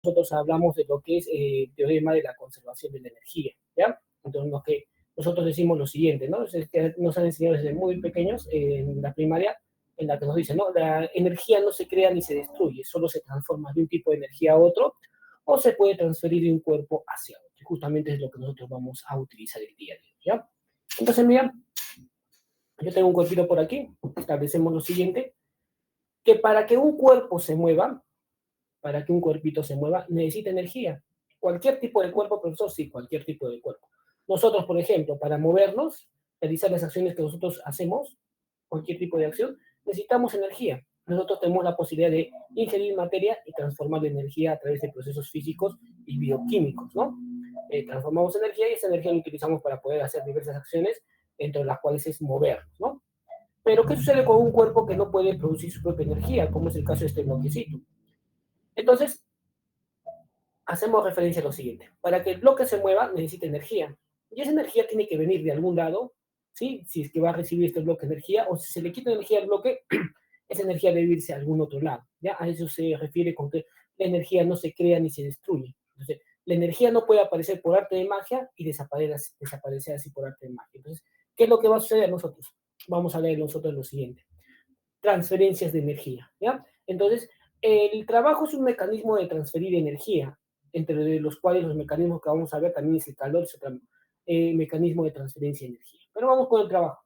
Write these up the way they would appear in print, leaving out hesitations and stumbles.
nosotros hablamos de lo que es el teorema de la conservación de la energía, ¿ya? Entonces, lo que nosotros decimos lo siguiente, ¿no? Es que nos han enseñado desde muy pequeños en la primaria, en la que nos dicen, ¿no? La energía no se crea ni se destruye, solo se transforma de un tipo de energía a otro, o se puede transferir de un cuerpo hacia otro. Justamente es lo que nosotros vamos a utilizar el día de hoy, ¿ya? Entonces, mira, yo tengo un cuerpito por aquí, establecemos lo siguiente, que para que un cuerpito se mueva, necesita energía. Cualquier tipo de cuerpo, profesor, sí, cualquier tipo de cuerpo. Nosotros, por ejemplo, para movernos, realizar las acciones que nosotros hacemos, cualquier tipo de acción, necesitamos energía. Nosotros tenemos la posibilidad de ingerir materia y transformar la energía a través de procesos físicos y bioquímicos, ¿no? Transformamos energía y esa energía la utilizamos para poder hacer diversas acciones, entre las cuales es movernos, ¿no? Pero, ¿qué sucede con un cuerpo que no puede producir su propia energía, como es el caso de este bloquecito? Entonces, hacemos referencia a lo siguiente. Para que el bloque se mueva, necesita energía. Y esa energía tiene que venir de algún lado, ¿sí? Si es que va a recibir este bloque energía, o si se le quita energía al bloque, esa energía debe irse a algún otro lado. ¿Ya? A eso se refiere con que la energía no se crea ni se destruye. Entonces, la energía no puede aparecer por arte de magia y desaparecer así por arte de magia. Entonces, ¿qué es lo que va a suceder a nosotros? Vamos a leer nosotros lo siguiente. Transferencias de energía, ¿ya? Entonces, el trabajo es un mecanismo de transferir energía, entre los cuales los mecanismos que vamos a ver también es el calor, es otro mecanismo de transferencia de energía. Pero vamos con el trabajo.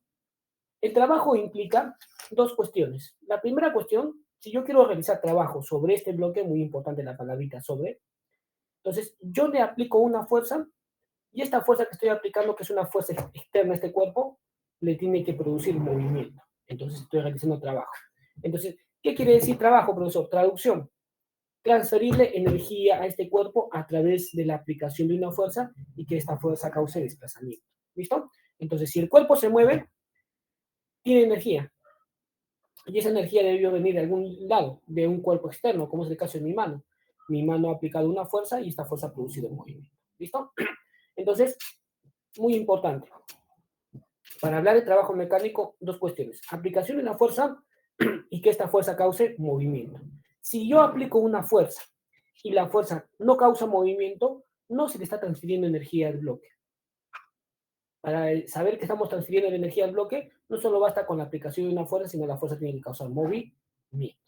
El trabajo implica dos cuestiones. La primera cuestión, si yo quiero realizar trabajo sobre este bloque, muy importante la palabrita sobre, entonces yo le aplico una fuerza y esta fuerza que estoy aplicando, que es una fuerza externa a este cuerpo, le tiene que producir movimiento. Entonces estoy realizando trabajo. Entonces, ¿qué quiere decir trabajo, profesor? Traducción. Transferirle energía a este cuerpo a través de la aplicación de una fuerza y que esta fuerza cause desplazamiento. ¿Listo? Entonces, si el cuerpo se mueve, tiene energía. Y esa energía debió venir de algún lado, de un cuerpo externo, como es el caso de mi mano. Mi mano ha aplicado una fuerza y esta fuerza ha producido un movimiento. ¿Listo? Entonces, muy importante. Para hablar de trabajo mecánico, dos cuestiones. Aplicación de la fuerza y que esta fuerza cause movimiento. Si yo aplico una fuerza y la fuerza no causa movimiento, no se le está transfiriendo energía al bloque. Para saber que estamos transfiriendo la energía al bloque, no solo basta con la aplicación de una fuerza, sino la fuerza tiene que causar movimiento.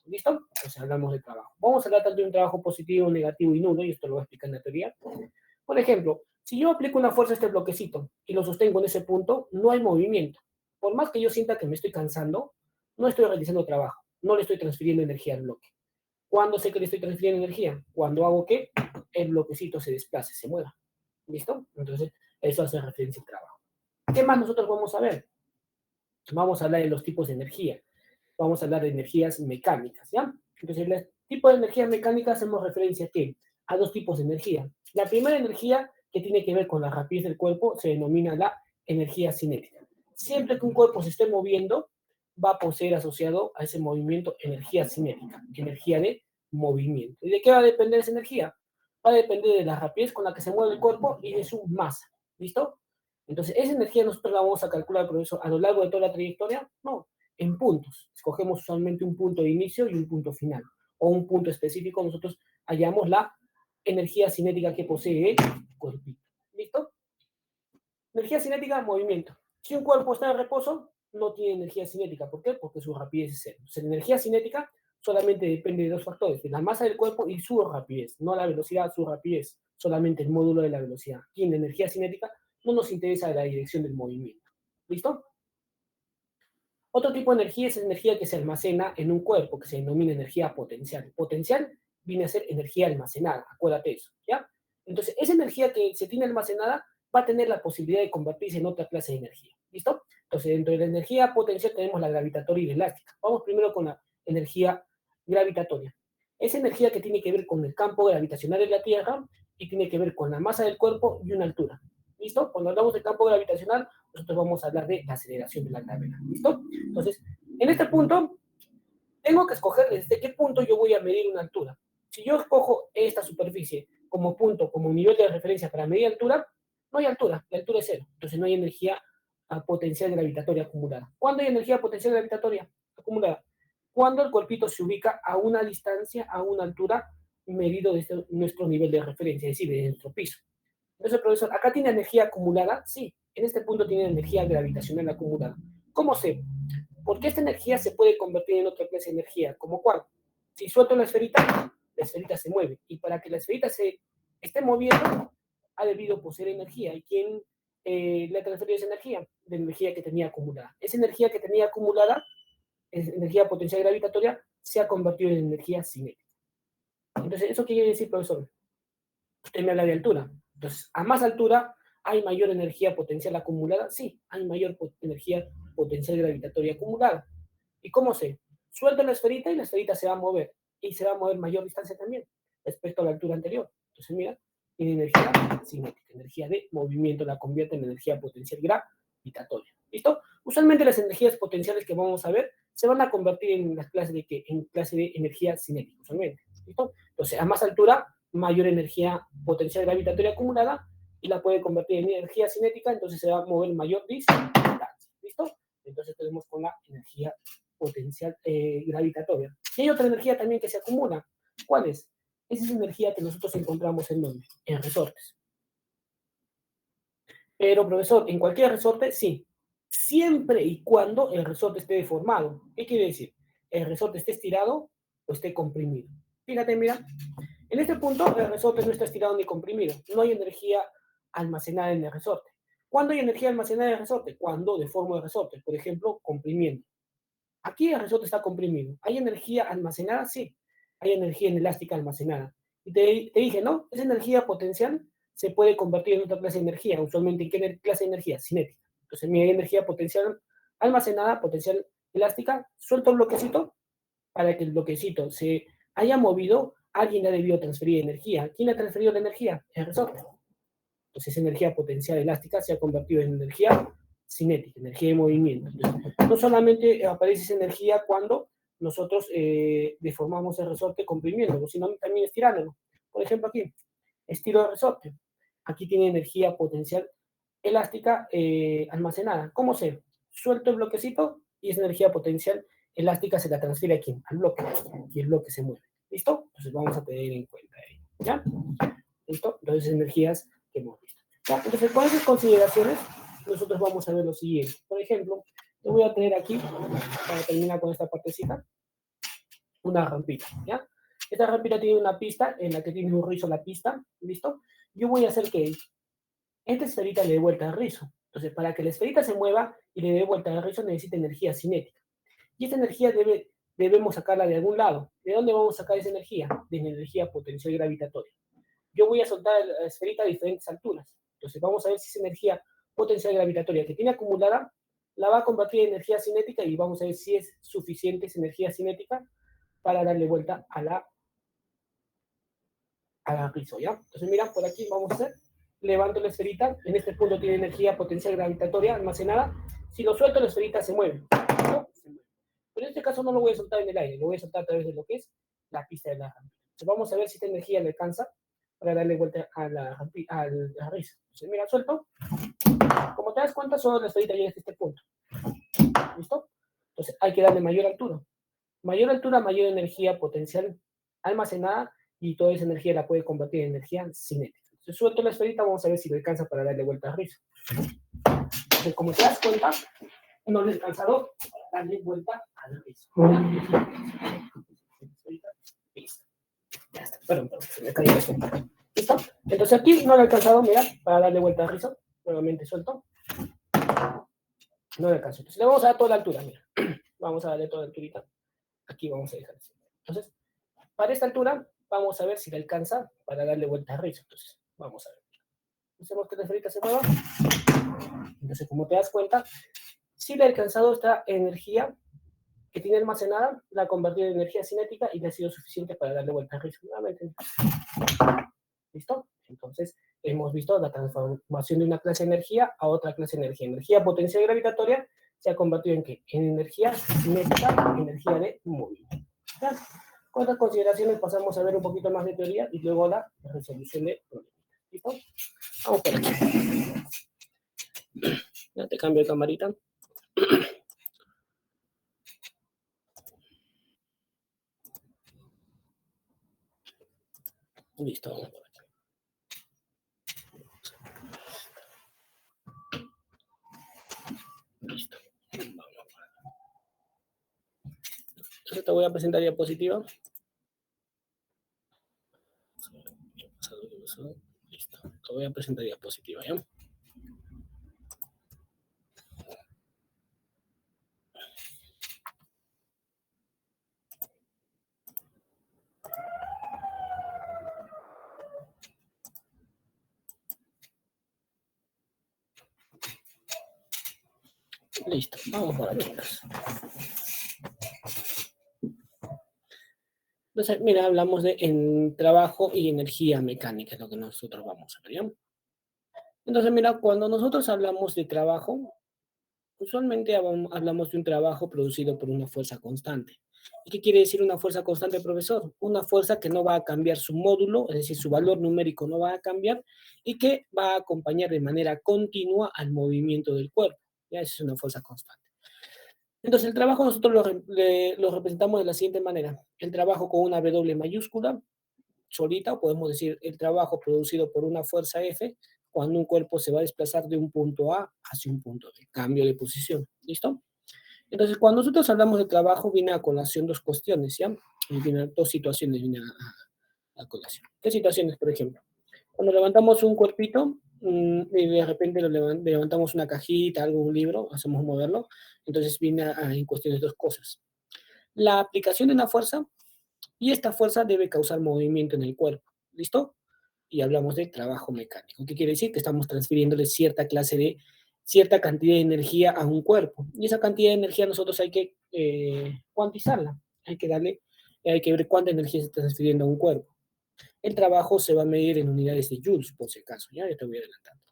¿Listo? Entonces hablamos de trabajo. Vamos a hablar tanto de un trabajo positivo, negativo y nulo, y esto lo voy a explicar en la teoría. Por ejemplo, si yo aplico una fuerza a este bloquecito y lo sostengo en ese punto, no hay movimiento. Por más que yo sienta que me estoy cansando, no estoy realizando trabajo, no le estoy transfiriendo energía al bloque. ¿Cuándo sé que le estoy transfiriendo energía? Cuando hago que el bloquecito se desplace, se mueva. ¿Listo? Entonces, eso hace referencia al trabajo. ¿Qué más nosotros vamos a ver? Vamos a hablar de los tipos de energía. Vamos a hablar de energías mecánicas, ¿ya? Entonces, el tipo de energía mecánica hacemos referencia a dos tipos de energía. La primera energía, que tiene que ver con la rapidez del cuerpo, se denomina la energía cinética. Siempre que un cuerpo se esté moviendo, va a poseer asociado a ese movimiento energía cinética, energía de movimiento. ¿Y de qué va a depender esa energía? Va a depender de la rapidez con la que se mueve el cuerpo y de su masa. ¿Listo? Entonces, esa energía nosotros la vamos a calcular, por eso, a lo largo de toda la trayectoria, no, en puntos. Escogemos usualmente un punto de inicio y un punto final, o un punto específico, nosotros hallamos la energía cinética que posee el cuerpito. ¿Listo? Energía cinética, movimiento. Si un cuerpo está en reposo, no tiene energía cinética. ¿Por qué? Porque su rapidez es cero. Entonces, la energía cinética solamente depende de dos factores, de la masa del cuerpo y su rapidez, no la velocidad, su rapidez, solamente el módulo de la velocidad. Aquí en la energía cinética no nos interesa la dirección del movimiento. ¿Listo? Otro tipo de energía es energía que se almacena en un cuerpo, que se denomina energía potencial. Potencial viene a ser energía almacenada, acuérdate eso, ¿ya? Entonces, esa energía que se tiene almacenada va a tener la posibilidad de convertirse en otra clase de energía, ¿listo? Entonces, dentro de la energía potencial tenemos la gravitatoria y la elástica. Vamos primero con la energía gravitatoria. Esa energía que tiene que ver con el campo gravitacional de la Tierra y tiene que ver con la masa del cuerpo y una altura. ¿Listo? Cuando hablamos del campo gravitacional, nosotros vamos a hablar de la aceleración de la gravedad. ¿Listo? Entonces, en este punto, tengo que escoger desde qué punto yo voy a medir una altura. Si yo escojo esta superficie como punto, como nivel de referencia para medir altura, no hay altura, la altura es cero. Entonces no hay energía potencial gravitatoria acumulada. ¿Cuándo hay energía potencial gravitatoria acumulada? Cuando el cuerpito se ubica a una distancia, a una altura medido desde nuestro nivel de referencia, es decir, de nuestro piso. Entonces, profesor, ¿acá tiene energía acumulada? Sí, en este punto tiene energía gravitacional acumulada. ¿Cómo sé? Porque esta energía se puede convertir en otra clase de energía, como cuál. Si suelto la esferita se mueve. Y para que la esferita se esté moviendo, ha debido poseer energía. ¿Y quién le ha transferido esa energía? De energía que tenía acumulada. Esa energía que tenía acumulada, energía potencial gravitatoria, se ha convertido en energía cinética. Entonces, ¿eso qué quiere decir, profesor? Usted me habla de altura. Entonces, a más altura, ¿hay mayor energía potencial acumulada? Sí, hay mayor energía potencial gravitatoria acumulada. ¿Y cómo sé? Suelto la esferita y la esferita se va a mover. Y se va a mover mayor distancia también respecto a la altura anterior. Entonces, mira, tiene energía cinética, energía de movimiento, la convierte en energía potencial gravitatoria. ¿Listo? Usualmente las energías potenciales que vamos a ver se van a convertir en las clases de ¿qué? En clase de energía cinética, usualmente. ¿Listo? Entonces, a más altura, mayor energía potencial gravitatoria acumulada y la puede convertir en energía cinética, entonces se va a mover mayor distancia. ¿Listo? Entonces tenemos con la energía potencial gravitatoria. Y hay otra energía también que se acumula. ¿Cuál es? Esa es energía que nosotros encontramos en ¿dónde? En resortes. Pero, profesor, en cualquier resorte, sí. Siempre y cuando el resorte esté deformado. ¿Qué quiere decir? El resorte esté estirado o esté comprimido. Fíjate, mira. En este punto, el resorte no está estirado ni comprimido. No hay energía almacenada en el resorte. ¿Cuándo hay energía almacenada en el resorte? Cuando deformo el resorte. Por ejemplo, comprimiendo. Aquí el resorte está comprimido. ¿Hay energía almacenada? Sí. Hay energía inelástica almacenada. Y te dije, ¿no? Esa energía potencial se puede convertir en otra clase de energía. Usualmente, ¿en qué clase de energía? Cinética. Entonces, mi energía potencial almacenada, potencial elástica, suelto el bloquecito para que el bloquecito se haya movido. Alguien ha debido transferir energía. ¿Quién ha transferido la energía? El resorte. Entonces, esa energía potencial elástica se ha convertido en energía cinética, energía de movimiento. Entonces, no solamente aparece esa energía cuando nosotros deformamos el resorte comprimiéndolo, sino también estirándolo. Por ejemplo, aquí, estiro el resorte. Aquí tiene energía potencial elástica almacenada. ¿Cómo sé? Suelto el bloquecito y esa energía potencial elástica se la transfiere aquí, al bloque, y el bloque se mueve. ¿Listo? Entonces vamos a tener en cuenta ahí. ¿Ya? ¿Listo? Entonces, energías que hemos visto. ¿Ya? Entonces, con esas consideraciones, nosotros vamos a ver lo siguiente. Por ejemplo, yo voy a tener aquí, para terminar con esta partecita, una rampita, ¿ya? Esta rampita tiene una pista en la que tiene un rizo la pista, ¿listo? Yo voy a hacer que esta esferita le dé vuelta al rizo. Entonces, para que la esferita se mueva y le dé vuelta al rizo, necesita energía cinética. Y esta energía debemos sacarla de algún lado. ¿De dónde vamos a sacar esa energía? De la energía potencial gravitatoria. Yo voy a soltar la esferita a diferentes alturas. Entonces vamos a ver si esa energía potencial gravitatoria que tiene acumulada la va a convertir en energía cinética y vamos a ver si es suficiente esa energía cinética para darle vuelta a la rizo, ¿ya? Entonces mira, por aquí vamos a hacer, levanto la esferita, en este punto tiene energía potencial gravitatoria almacenada, si lo suelto la esferita se mueve, ¿no? Se mueve. Pero en este caso no lo voy a soltar en el aire, lo voy a soltar a través de lo que es la pista de la rampa. Entonces vamos a ver si esta energía le alcanza para darle vuelta a la risa. Entonces, mira, suelto. Como te das cuenta, solo la esferita llega hasta este punto. ¿Listo? Entonces, hay que darle mayor altura. Mayor altura, mayor energía potencial almacenada y toda esa energía la puede convertir en energía cinética. Entonces, suelto la esferita, vamos a ver si le alcanza para darle vuelta a risa. Entonces, como te das cuenta, no le he alcanzado darle vuelta al rizo. Listo. Ya está. Perdón, se me cayó esto. ¿Listo? Entonces aquí no le he alcanzado, mira, para darle vuelta al rizo. Nuevamente suelto. No le alcanzo. Entonces le vamos a dar toda la altura, mira. Vamos a darle toda la alturita. Aquí vamos a dejar así. Entonces, para esta altura, vamos a ver si le alcanza para darle vuelta al rizo. Entonces, vamos a ver. Hacemos que la esferita se mueva. Entonces, como te das cuenta, si le ha alcanzado esta energía que tiene almacenada, la ha convertido en energía cinética y le ha sido suficiente para darle vuelta al rizo. Nuevamente. ¿Listo? Entonces, hemos visto la transformación de una clase de energía a otra clase de energía. Energía potencial gravitatoria se ha convertido en ¿qué? En energía cinética, energía de movimiento. ¿Ya? Con estas consideraciones pasamos a ver un poquito más de teoría y luego la resolución de problemas. ¿Listo? Vamos por aquí. Ya te cambio de camarita. Listo, vamos por aquí. Listo. Vamos. Entonces te voy a presentar diapositiva. Listo. Te voy a presentar diapositiva, ¿ya? Listo. Vamos por aquí. Entonces, mira, hablamos de en trabajo y energía mecánica, es lo que nosotros vamos a ver, ¿ya? Entonces, mira, cuando nosotros hablamos de trabajo, usualmente hablamos de un trabajo producido por una fuerza constante. ¿Y qué quiere decir una fuerza constante, profesor? Una fuerza que no va a cambiar su módulo, es decir, su valor numérico no va a cambiar y que va a acompañar de manera continua al movimiento del cuerpo. Ya, esa es una fuerza constante. Entonces, el trabajo nosotros lo representamos de la siguiente manera. El trabajo con una W mayúscula, solita, o podemos decir el trabajo producido por una fuerza F cuando un cuerpo se va a desplazar de un punto A hacia un punto B, cambio de posición, ¿listo? Entonces, cuando nosotros hablamos de trabajo, viene a colación dos cuestiones, ¿ya? Y viene dos situaciones, viene a colación. ¿Qué situaciones, por ejemplo? Cuando levantamos un cuerpito y de repente levantamos una cajita, algún libro, hacemos moverlo, entonces viene en cuestiones dos cosas. La aplicación de una fuerza y esta fuerza debe causar movimiento en el cuerpo, ¿listo? Y hablamos de trabajo mecánico. ¿Qué quiere decir? Que estamos transfiriéndole cierta cantidad de energía a un cuerpo. Y esa cantidad de energía nosotros hay que cuantizarla. Hay que ver cuánta energía se está transfiriendo a un cuerpo. El trabajo se va a medir en unidades de joules, por si acaso, ya te voy adelantando.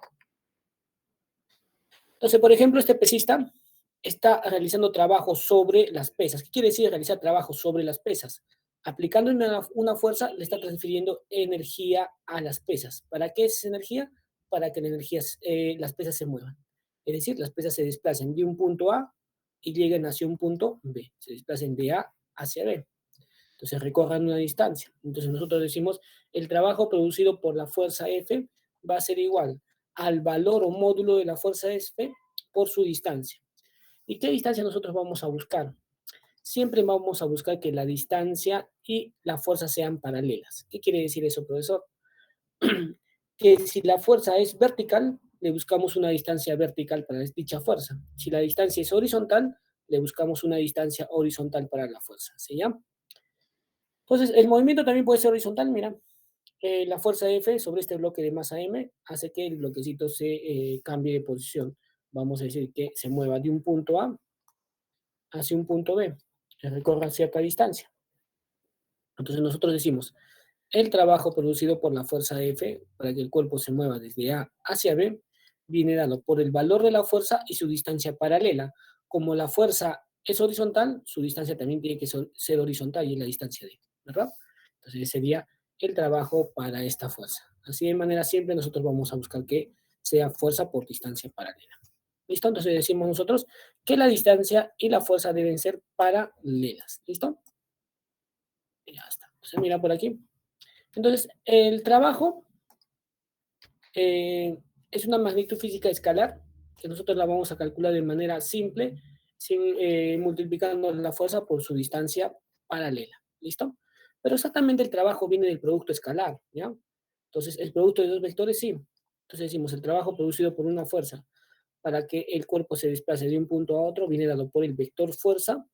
Entonces, por ejemplo, este pesista está realizando trabajo sobre las pesas. ¿Qué quiere decir realizar trabajo sobre las pesas? Aplicando una fuerza, le está transfiriendo energía a las pesas. ¿Para qué es esa energía? Para que las pesas se muevan. Es decir, las pesas se desplacen de un punto A y lleguen hacia un punto B. Se desplacen de A hacia B. Entonces recorran una distancia. Entonces nosotros decimos, el trabajo producido por la fuerza F va a ser igual al valor o módulo de la fuerza F por su distancia. ¿Y qué distancia nosotros vamos a buscar? Siempre vamos a buscar que la distancia y la fuerza sean paralelas. ¿Qué quiere decir eso, profesor? Que si la fuerza es vertical, le buscamos una distancia vertical para dicha fuerza. Si la distancia es horizontal, le buscamos una distancia horizontal para la fuerza. ¿Sí ya? Entonces, el movimiento también puede ser horizontal, mira. La fuerza F sobre este bloque de masa M hace que el bloquecito se cambie de posición. Vamos a decir que se mueva de un punto A hacia un punto B, que recorra cierta distancia. Entonces nosotros decimos, el trabajo producido por la fuerza F para que el cuerpo se mueva desde A hacia B viene dado por el valor de la fuerza y su distancia paralela. Como la fuerza es horizontal, su distancia también tiene que ser horizontal y es la distancia D, ¿verdad? Entonces sería el trabajo para esta fuerza. Así de manera siempre nosotros vamos a buscar que sea fuerza por distancia paralela. ¿Listo? Entonces decimos nosotros que la distancia y la fuerza deben ser paralelas. ¿Listo? Y ya está. Entonces mira por aquí. Entonces, el trabajo es una magnitud física escalar que nosotros la vamos a calcular de manera simple, multiplicando la fuerza por su distancia paralela. ¿Listo? Pero exactamente el trabajo viene del producto escalar, ¿ya? Entonces, el producto de dos vectores, sí. Entonces decimos, el trabajo producido por una fuerza para que el cuerpo se desplace de un punto a otro viene dado por el vector fuerza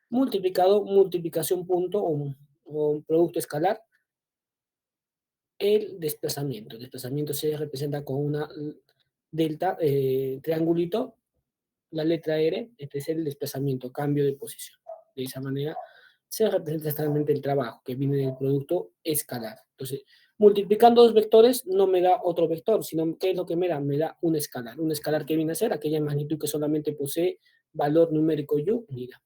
multiplicación punto o producto escalar el desplazamiento. El desplazamiento se representa con una delta, triangulito, la letra R, este es el desplazamiento, cambio de posición. De esa manera se representa exactamente el trabajo que viene del producto escalar. Entonces, multiplicando dos vectores no me da otro vector, sino ¿qué es lo que me da? Me da un escalar. Un escalar que viene a ser aquella magnitud que solamente posee valor numérico U, unidad.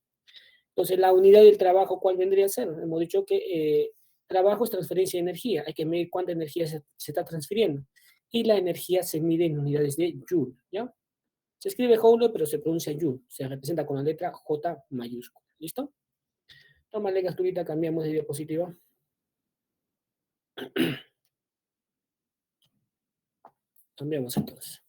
Entonces, la unidad del trabajo, ¿cuál vendría a ser? Hemos dicho que trabajo es transferencia de energía. Hay que medir cuánta energía se está transfiriendo. Y la energía se mide en unidades de Joule, ¿ya? Se escribe Joule, pero se pronuncia Joule. Se representa con la letra J mayúscula. ¿Listo? Tómale, Gasturita, cambiamos de diapositiva. Cambiamos entonces.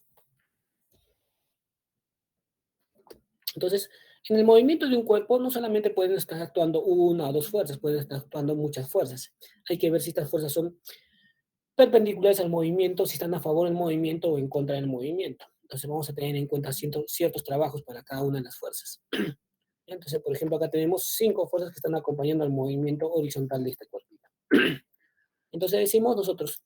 Entonces, en el movimiento de un cuerpo no solamente pueden estar actuando una o dos fuerzas, pueden estar actuando muchas fuerzas. Hay que ver si estas fuerzas son perpendiculares al movimiento, si están a favor del movimiento o en contra del movimiento. Entonces vamos a tener en cuenta ciertos trabajos para cada una de las fuerzas. Entonces, por ejemplo, acá tenemos 5 fuerzas que están acompañando al movimiento horizontal de este cuerpito. Entonces decimos nosotros,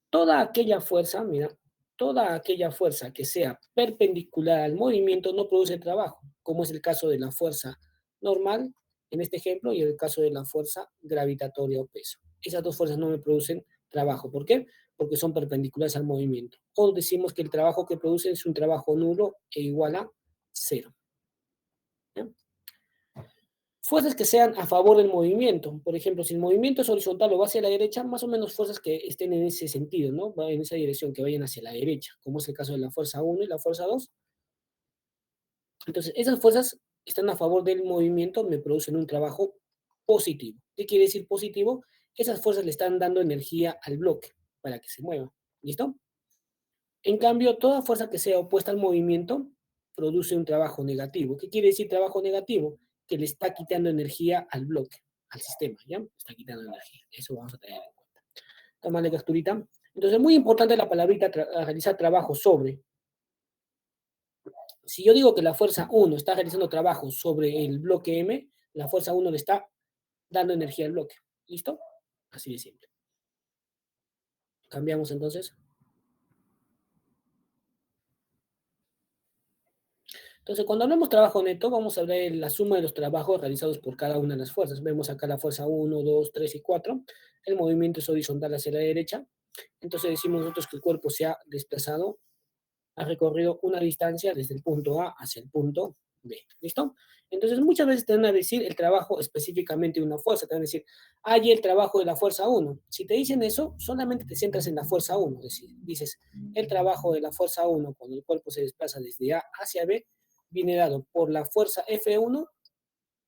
toda aquella fuerza, mira, toda aquella fuerza que sea perpendicular al movimiento no produce trabajo, como es el caso de la fuerza normal, en este ejemplo, y el caso de la fuerza gravitatoria o peso. Esas dos fuerzas no me producen trabajo. ¿Por qué? Porque son perpendiculares al movimiento. O decimos que el trabajo que producen es un trabajo nulo e igual a cero. ¿Ya? Fuerzas que sean a favor del movimiento. Por ejemplo, si el movimiento es horizontal o va hacia la derecha, más o menos fuerzas que estén en ese sentido, ¿no? Va en esa dirección, que vayan hacia la derecha, como es el caso de la fuerza 1 y la fuerza 2. Entonces, esas fuerzas están a favor del movimiento, me producen un trabajo positivo. ¿Qué quiere decir positivo? Esas fuerzas le están dando energía al bloque para que se mueva. ¿Listo? En cambio, toda fuerza que sea opuesta al movimiento produce un trabajo negativo. ¿Qué quiere decir trabajo negativo? Que le está quitando energía al bloque, al sistema, ¿ya? Le está quitando energía. Eso vamos a tener en cuenta. Tómale capturita. Entonces, es muy importante la palabrita realizar trabajo sobre. Si yo digo que la fuerza 1 está realizando trabajo sobre el bloque M, la fuerza 1 le está dando energía al bloque. ¿Listo? Así de simple. Cambiamos entonces. Entonces, cuando hablamos trabajo neto, vamos a ver la suma de los trabajos realizados por cada una de las fuerzas. Vemos acá la fuerza 1, 2, 3 y 4. El movimiento es horizontal hacia la derecha. Entonces decimos nosotros que el cuerpo se ha desplazado, ha recorrido una distancia desde el punto A hacia el punto B. ¿Listo? Entonces muchas veces te van a decir el trabajo específicamente de una fuerza. Te van a decir, hay el trabajo de la fuerza 1. Si te dicen eso, solamente te centras en la fuerza 1. Es decir, dices, el trabajo de la fuerza 1 cuando el cuerpo se desplaza desde A hacia B viene dado por la fuerza F1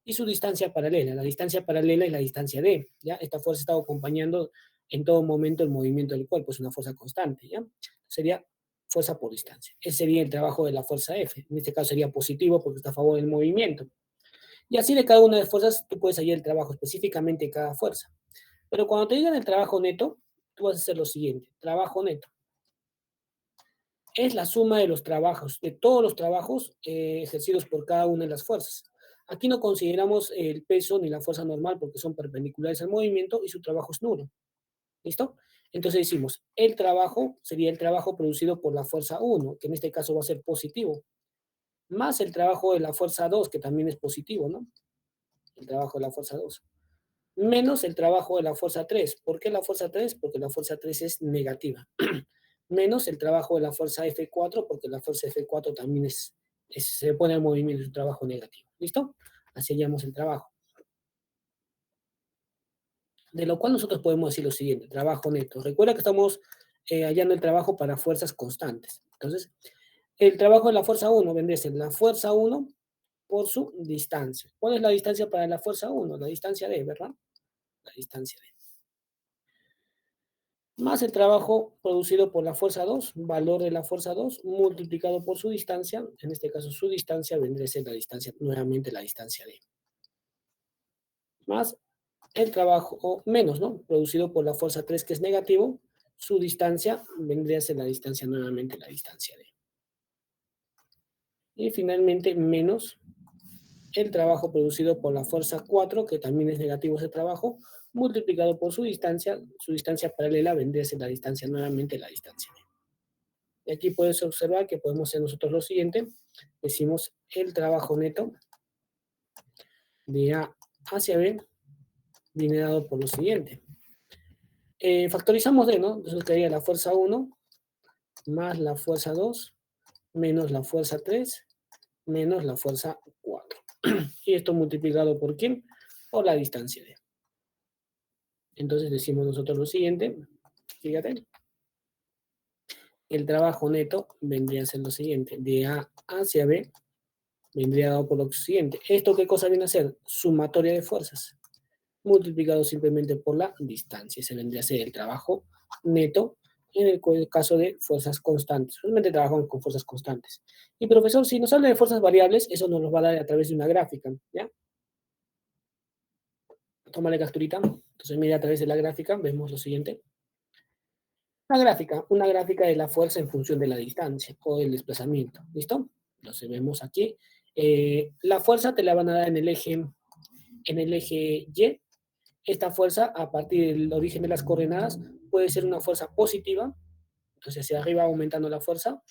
y su distancia paralela. La distancia paralela es la distancia D, ¿ya? Esta fuerza está acompañando en todo momento el movimiento del cuerpo, es una fuerza constante, ¿ya? Sería fuerza por distancia. Ese sería el trabajo de la fuerza F. En este caso sería positivo porque está a favor del movimiento. Y así de cada una de las fuerzas tú puedes hallar el trabajo específicamente de cada fuerza. Pero cuando te digan el trabajo neto, tú vas a hacer lo siguiente. Trabajo neto es la suma de los trabajos, de todos los trabajos ejercidos por cada una de las fuerzas. Aquí no consideramos el peso ni la fuerza normal porque son perpendiculares al movimiento y su trabajo es nulo. ¿Listo? Entonces decimos, el trabajo sería el trabajo producido por la fuerza 1, que en este caso va a ser positivo, más el trabajo de la fuerza 2, que también es positivo, ¿no? El trabajo de la fuerza 2. Menos el trabajo de la fuerza 3. ¿Por qué la fuerza 3? Porque la fuerza 3 es negativa. Menos el trabajo de la fuerza F4, porque la fuerza F4 también se pone en movimiento, es un trabajo negativo. ¿Listo? Así hallamos el trabajo. De lo cual nosotros podemos decir lo siguiente, trabajo neto. Recuerda que estamos hallando el trabajo para fuerzas constantes. Entonces, el trabajo de la fuerza 1 vendría a ser la fuerza 1 por su distancia. ¿Cuál es la distancia para la fuerza 1? La distancia D, ¿verdad? La distancia D. Más el trabajo producido por la fuerza 2, valor de la fuerza 2, multiplicado por su distancia, en este caso su distancia vendría a ser la distancia, nuevamente la distancia D. Más el trabajo, o menos, ¿no? Producido por la fuerza 3, que es negativo, su distancia vendría a ser la distancia, nuevamente la distancia D. Y finalmente, menos el trabajo producido por la fuerza 4, que también es negativo ese trabajo, multiplicado por su distancia paralela vendría a ser la distancia, nuevamente la distancia D. Y aquí puedes observar que podemos hacer nosotros lo siguiente. Decimos el trabajo neto de A hacia B viene dado por lo siguiente. Factorizamos D, ¿no? Entonces quedaría la fuerza 1 más la fuerza 2 menos la fuerza 3 menos la fuerza 4. Y esto multiplicado por ¿quién? Por la distancia D. Entonces decimos nosotros lo siguiente. Fíjate. El trabajo neto vendría a ser lo siguiente. De A hacia B vendría dado por lo siguiente. ¿Esto qué cosa viene a ser? Sumatoria de fuerzas. multiplicado simplemente por la distancia. Ese vendría a ser el trabajo neto en el caso de fuerzas constantes. Realmente trabajamos con fuerzas constantes. Y profesor, si nos habla de fuerzas variables, eso nos lo va a dar a través de una gráfica, ¿ya? Tómale capturita. Entonces, mira a través de la gráfica, vemos lo siguiente. Una gráfica de la fuerza en función de la distancia o del desplazamiento. ¿Listo? Entonces, vemos aquí. La fuerza te la van a dar en el eje Y. Esta fuerza, a partir del origen de las coordenadas, puede ser una fuerza positiva, entonces hacia arriba aumentando la fuerza,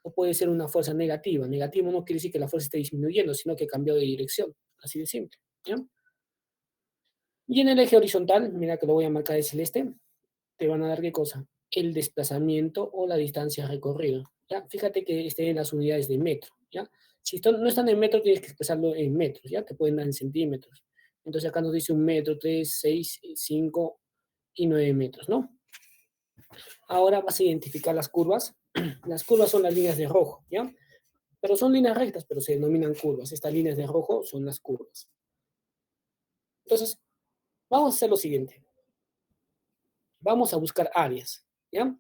o puede ser una fuerza negativa. Negativo no quiere decir que la fuerza esté disminuyendo, sino que cambió de dirección. Así de simple. ¿Ya? Y en el eje horizontal, mira que lo voy a marcar de celeste, te van a dar qué cosa? El desplazamiento o la distancia recorrida. ¿Ya? Fíjate que estén en las unidades de metro. ¿Ya? Si no están en metro, tienes que expresarlo en metros. ¿Ya? Te pueden dar en centímetros. Entonces acá nos dice 1 metro, 3, 6, 5 y 9 metros, ¿no? Ahora vas a identificar las curvas. Las curvas son las líneas de rojo, ¿ya? Pero son líneas rectas, pero se denominan curvas. Estas líneas de rojo son las curvas. Entonces, vamos a hacer lo siguiente. Vamos a buscar áreas, ¿ya?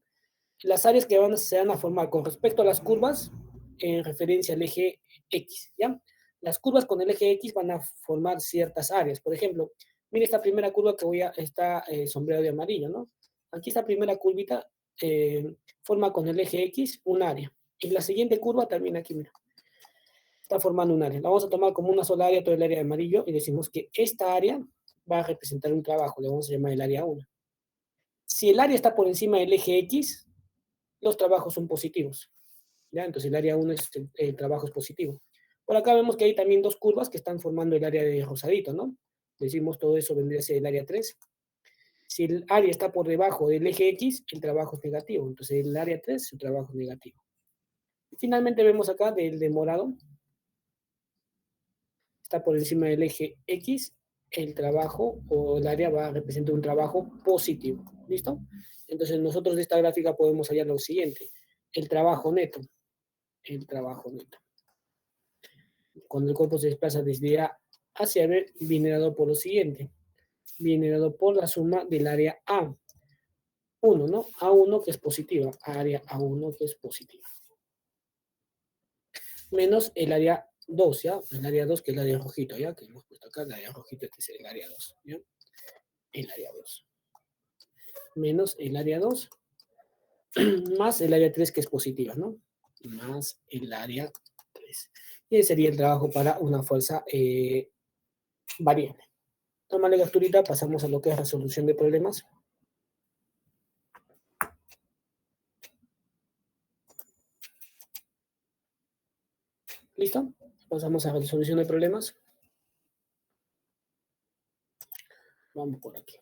Las áreas que se van a formar con respecto a las curvas en referencia al eje X, ¿ya? Las curvas con el eje X van a formar ciertas áreas. Por ejemplo, mire esta primera curva que está sombreado de amarillo, ¿no? Aquí esta primera curvita forma con el eje X un área. Y la siguiente curva también aquí, mira, está formando un área. La vamos a tomar como una sola área, todo el área de amarillo, y decimos que esta área va a representar un trabajo, le vamos a llamar el área 1. Si el área está por encima del eje X, los trabajos son positivos. ¿Ya? Entonces el área 1 el trabajo es positivo. Por acá vemos que hay también dos curvas que están formando el área de rosadito, ¿no? Decimos todo eso vendría a ser el área 3. Si el área está por debajo del eje X, el trabajo es negativo. Entonces el área 3, su trabajo es negativo. Y finalmente vemos acá del de morado, está por encima del eje X, el trabajo o el área va a representar un trabajo positivo. ¿Listo? Entonces nosotros de esta gráfica podemos hallar lo siguiente. El trabajo neto. El trabajo neto. Cuando el cuerpo se desplaza desde A hacia B, viene dado por lo siguiente. Viene dado por la suma del área A1, ¿no? A1 que es positiva, área A1 que es positiva. Menos el área 2, ¿ya? El área 2 que es el área rojito, ¿ya? Que hemos puesto acá, el área rojito, este es el área 2, ¿ya? El área 2. Menos el área 2, más el área 3 que es positiva, ¿no? Más el área 3. Y ese sería el trabajo para una fuerza variable. Tómale capturita, pasamos a lo que es resolución de problemas. ¿Listo? Pasamos a resolución de problemas. Vamos por aquí.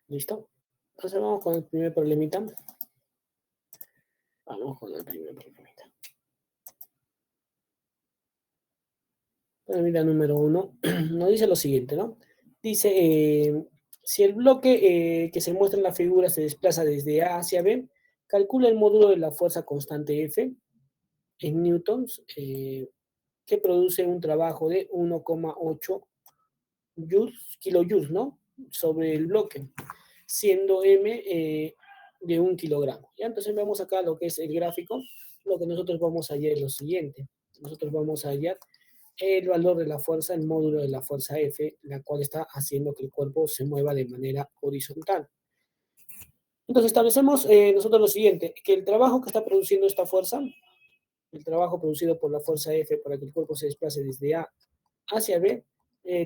¿Listo? Entonces vamos con el primer problemita. Vamos con el primer problemita. Problemita número 1. Nos dice lo siguiente, ¿no? Dice, si el bloque que se muestra en la figura se desplaza desde A hacia B, calcula el módulo de la fuerza constante F en newtons, que produce un trabajo de 1,8 kilojoules, ¿no? Sobre el bloque, siendo M de 1 kilogramo. ¿Ya? Entonces vemos acá lo que es el gráfico. Lo que nosotros vamos a hallar es lo siguiente. Nosotros vamos a hallar el valor de la fuerza, el módulo de la fuerza F, la cual está haciendo que el cuerpo se mueva de manera horizontal. Entonces establecemos nosotros lo siguiente, que el trabajo que está produciendo esta fuerza, el trabajo producido por la fuerza F para que el cuerpo se desplace desde A hacia B,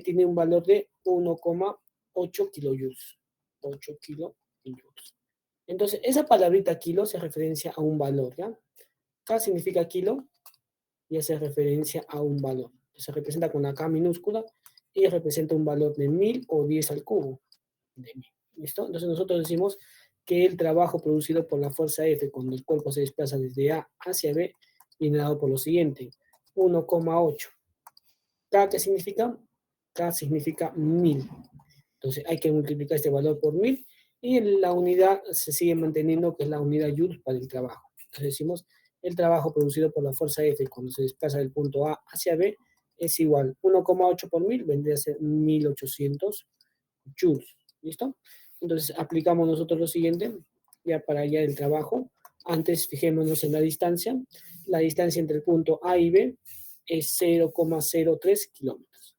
tiene un valor de 1,8 kilojoules. 8 kilojoules. Entonces, esa palabrita kilo se referencia a un valor, ¿ya? K significa kilo y hace referencia a un valor. Se representa con la K minúscula y representa un valor de 1000 o 10 al cubo. De 1000. ¿Listo? Entonces nosotros decimos que el trabajo producido por la fuerza F cuando el cuerpo se desplaza desde A hacia B viene dado por lo siguiente. 1,8. ¿K qué significa? K significa 1000. Entonces hay que multiplicar este valor por 1000 y la unidad se sigue manteniendo, que es la unidad joules para el trabajo. Entonces decimos el trabajo producido por la fuerza F cuando se desplaza del punto A hacia B es igual. 1,8 por 1000 vendría a ser 1800 joules. ¿Listo? Entonces aplicamos nosotros lo siguiente, ya para hallar el trabajo. Antes fijémonos en la distancia. La distancia entre el punto A y B es 0,03 kilómetros.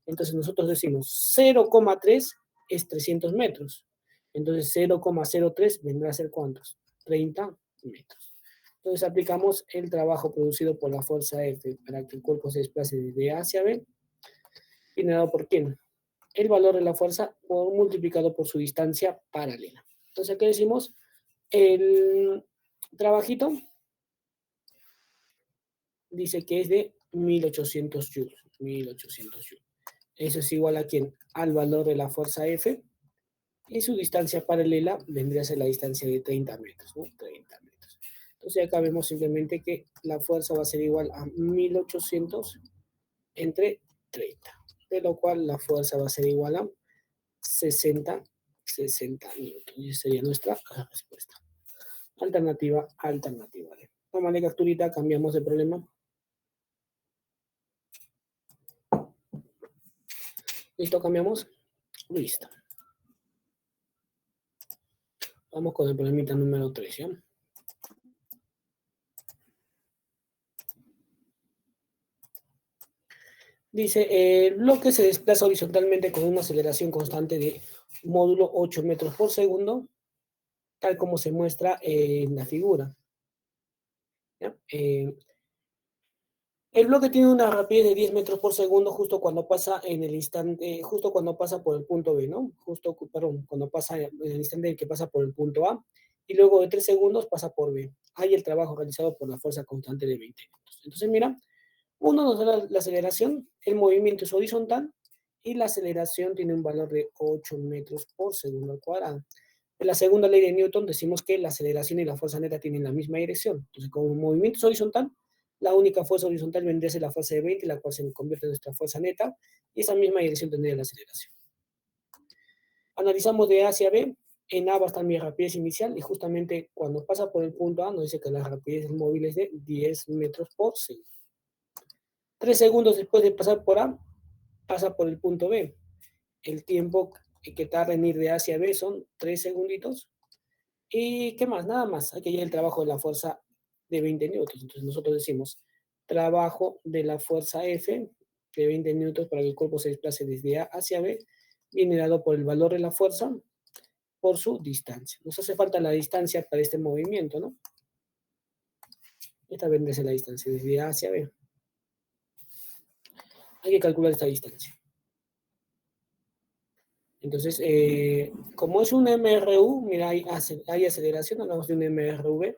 Entonces nosotros decimos 0,3 es 300 metros. Entonces 0,03 vendrá a ser ¿cuántos? 30 metros. Entonces aplicamos el trabajo producido por la fuerza F para que el cuerpo se desplace desde A hacia B. ¿Viene dado por quién? El valor de la fuerza multiplicado por su distancia paralela. Entonces aquí decimos el trabajito dice que es de 1800 joules. 1800 joules. Eso es igual a quién? Al valor de la fuerza F. Y su distancia paralela vendría a ser la distancia de 30 metros, ¿no? 30 metros. Entonces acá vemos simplemente que la fuerza va a ser igual a 1800 entre 30. De lo cual la fuerza va a ser igual a 60 newtons. Y esa sería nuestra respuesta. Alternativa. Tómale capturita, cambiamos de problema. ¿Listo? ¿Cambiamos? Listo. Vamos con el problemita número 3, ¿ya? Dice, el bloque se desplaza horizontalmente con una aceleración constante de módulo 8 metros por segundo, tal como se muestra en la figura. ¿Ya? El bloque tiene una rapidez de 10 metros por segundo justo cuando pasa en el instante, justo cuando pasa por el punto B, ¿no? Justo, perdón, cuando pasa en el instante en que pasa por el punto A, y luego de 3 segundos pasa por B. Hay el trabajo realizado por la fuerza constante de 20 metros. Entonces, mira, uno nos da la aceleración, el movimiento es horizontal, y la aceleración tiene un valor de 8 metros por segundo al cuadrado. En la segunda ley de Newton decimos que la aceleración y la fuerza neta tienen la misma dirección. Entonces, como el movimiento es horizontal, la única fuerza horizontal vendría a ser la fuerza de 20, la cual se convierte en nuestra fuerza neta, y esa misma dirección tendría la aceleración. Analizamos de A hacia B, en A va a estar mi rapidez inicial, y justamente cuando pasa por el punto A nos dice que la rapidez del móvil es de 10 metros por segundo. 3 segundos después de pasar por A, pasa por el punto B. El tiempo que tarda en ir de A hacia B son 3 segunditos. ¿Y qué más? Nada más. Aquí hay el trabajo de la fuerza de 20 newtons. Entonces nosotros decimos trabajo de la fuerza F de 20 newtons para que el cuerpo se desplace desde A hacia B, viene dado por el valor de la fuerza por su distancia. Nos hace falta la distancia para este movimiento, ¿no? Esta vendría a ser la distancia desde A hacia B. Hay que calcular esta distancia. Entonces, como es un MRU, mira, hay aceleración, hablamos de un MRV,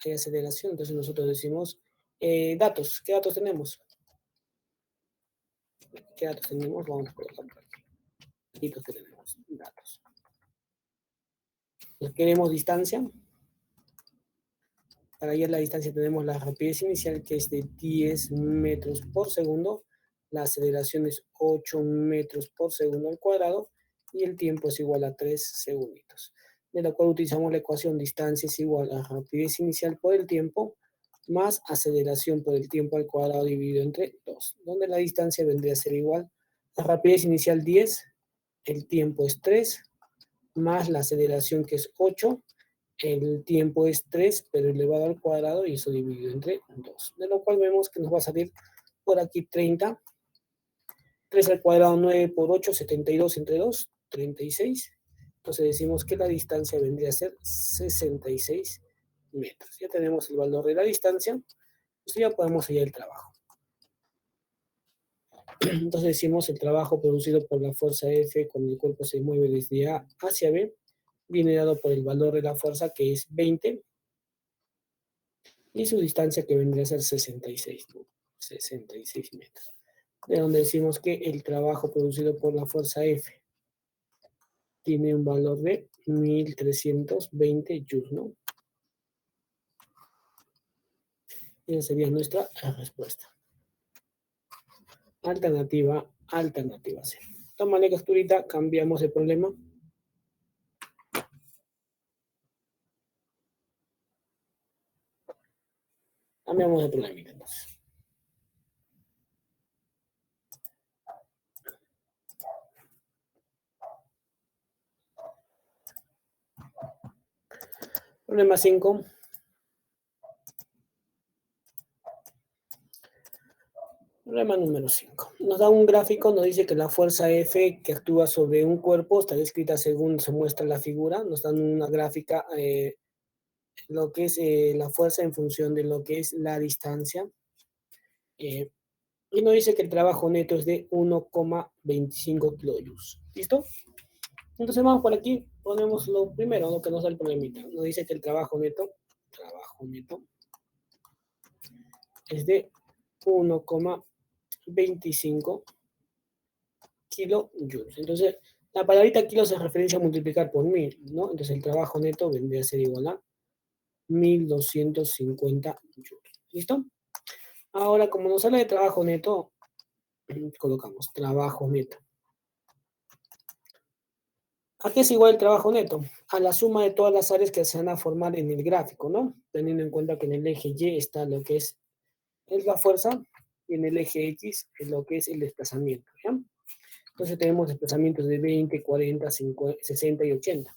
hay aceleración, entonces nosotros decimos datos. ¿Qué datos tenemos? ¿Qué datos tenemos? Vamos a colocar por aquí. Datos que tenemos, datos. Entonces, queremos distancia. Para hallar la distancia tenemos la rapidez inicial, que es de 10 metros por segundo. La aceleración es 8 metros por segundo al cuadrado. Y el tiempo es igual a 3 segunditos. De la cual utilizamos la ecuación distancia es igual a rapidez inicial por el tiempo más aceleración por el tiempo al cuadrado dividido entre 2, donde la distancia vendría a ser igual a rapidez inicial 10, el tiempo es 3, más la aceleración que es 8, el tiempo es 3, pero elevado al cuadrado y eso dividido entre 2, de lo cual vemos que nos va a salir por aquí 30, 3 al cuadrado 9 por 8, 72 entre 2, 36. Entonces decimos que la distancia vendría a ser 66 metros. Ya tenemos el valor de la distancia, pues ya podemos hallar el trabajo. Entonces decimos el trabajo producido por la fuerza F cuando el cuerpo se mueve desde A hacia B, viene dado por el valor de la fuerza que es 20 y su distancia que vendría a ser 66, ¿no? 66 metros. De donde decimos que el trabajo producido por la fuerza F tiene un valor de 1320 joules, ¿no? Y esa sería nuestra respuesta. Alternativa C. Tómale capturita, cambiamos el problema. Veamos el problemita entonces. Problema 5. Problema número 5. Nos da un gráfico, nos dice que la fuerza F que actúa sobre un cuerpo está descrita según se muestra en la figura. Nos dan una gráfica, lo que es la fuerza en función de lo que es la distancia. Y nos dice que el trabajo neto es de 1,25 kilojoules. ¿Listo? Entonces vamos por aquí, ponemos lo primero, lo que nos da el problemita. Nos dice que el trabajo neto es de 1,25 kilojoules. Entonces, la palabrita kilo se referencia a multiplicar por 1000, ¿no? Entonces, el trabajo neto vendría a ser igual a 1250 joules. ¿Listo? Ahora, como nos habla de trabajo neto, colocamos trabajo neto. ¿A qué es igual el trabajo neto? A la suma de todas las áreas que se van a formar en el gráfico, ¿no? Teniendo en cuenta que en el eje Y está lo que es la fuerza y en el eje X es lo que es el desplazamiento, ¿ya? Entonces tenemos desplazamientos de 20, 40, 50, 60 y 80.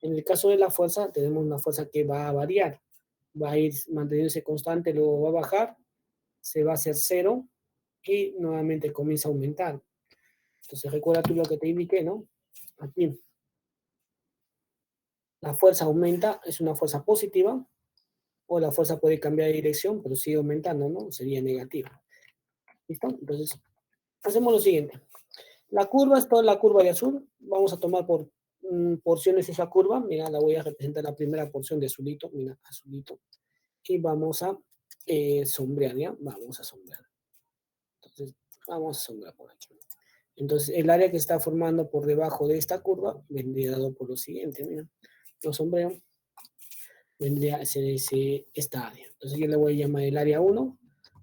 En el caso de la fuerza, tenemos una fuerza que va a variar, va a ir manteniéndose constante, luego va a bajar, se va a hacer cero y nuevamente comienza a aumentar. Entonces recuerda tú lo que te indiqué, ¿no? Aquí. La fuerza aumenta, es una fuerza positiva, o la fuerza puede cambiar de dirección, pero sigue aumentando, ¿no? Sería negativa. ¿Listo? Entonces, hacemos lo siguiente. La curva es toda la curva de azul. Vamos a tomar por porciones esa curva. Mira, la voy a representar la primera porción de azulito. Mira, azulito. Y vamos a sombrear, ¿ya? Vamos a sombrear. Entonces, vamos a sombrear por aquí. Entonces, el área que está formando por debajo de esta curva vendría dado por lo siguiente. Mira, lo sombreo. Vendría a ser esta área. Entonces, yo le voy a llamar el área 1.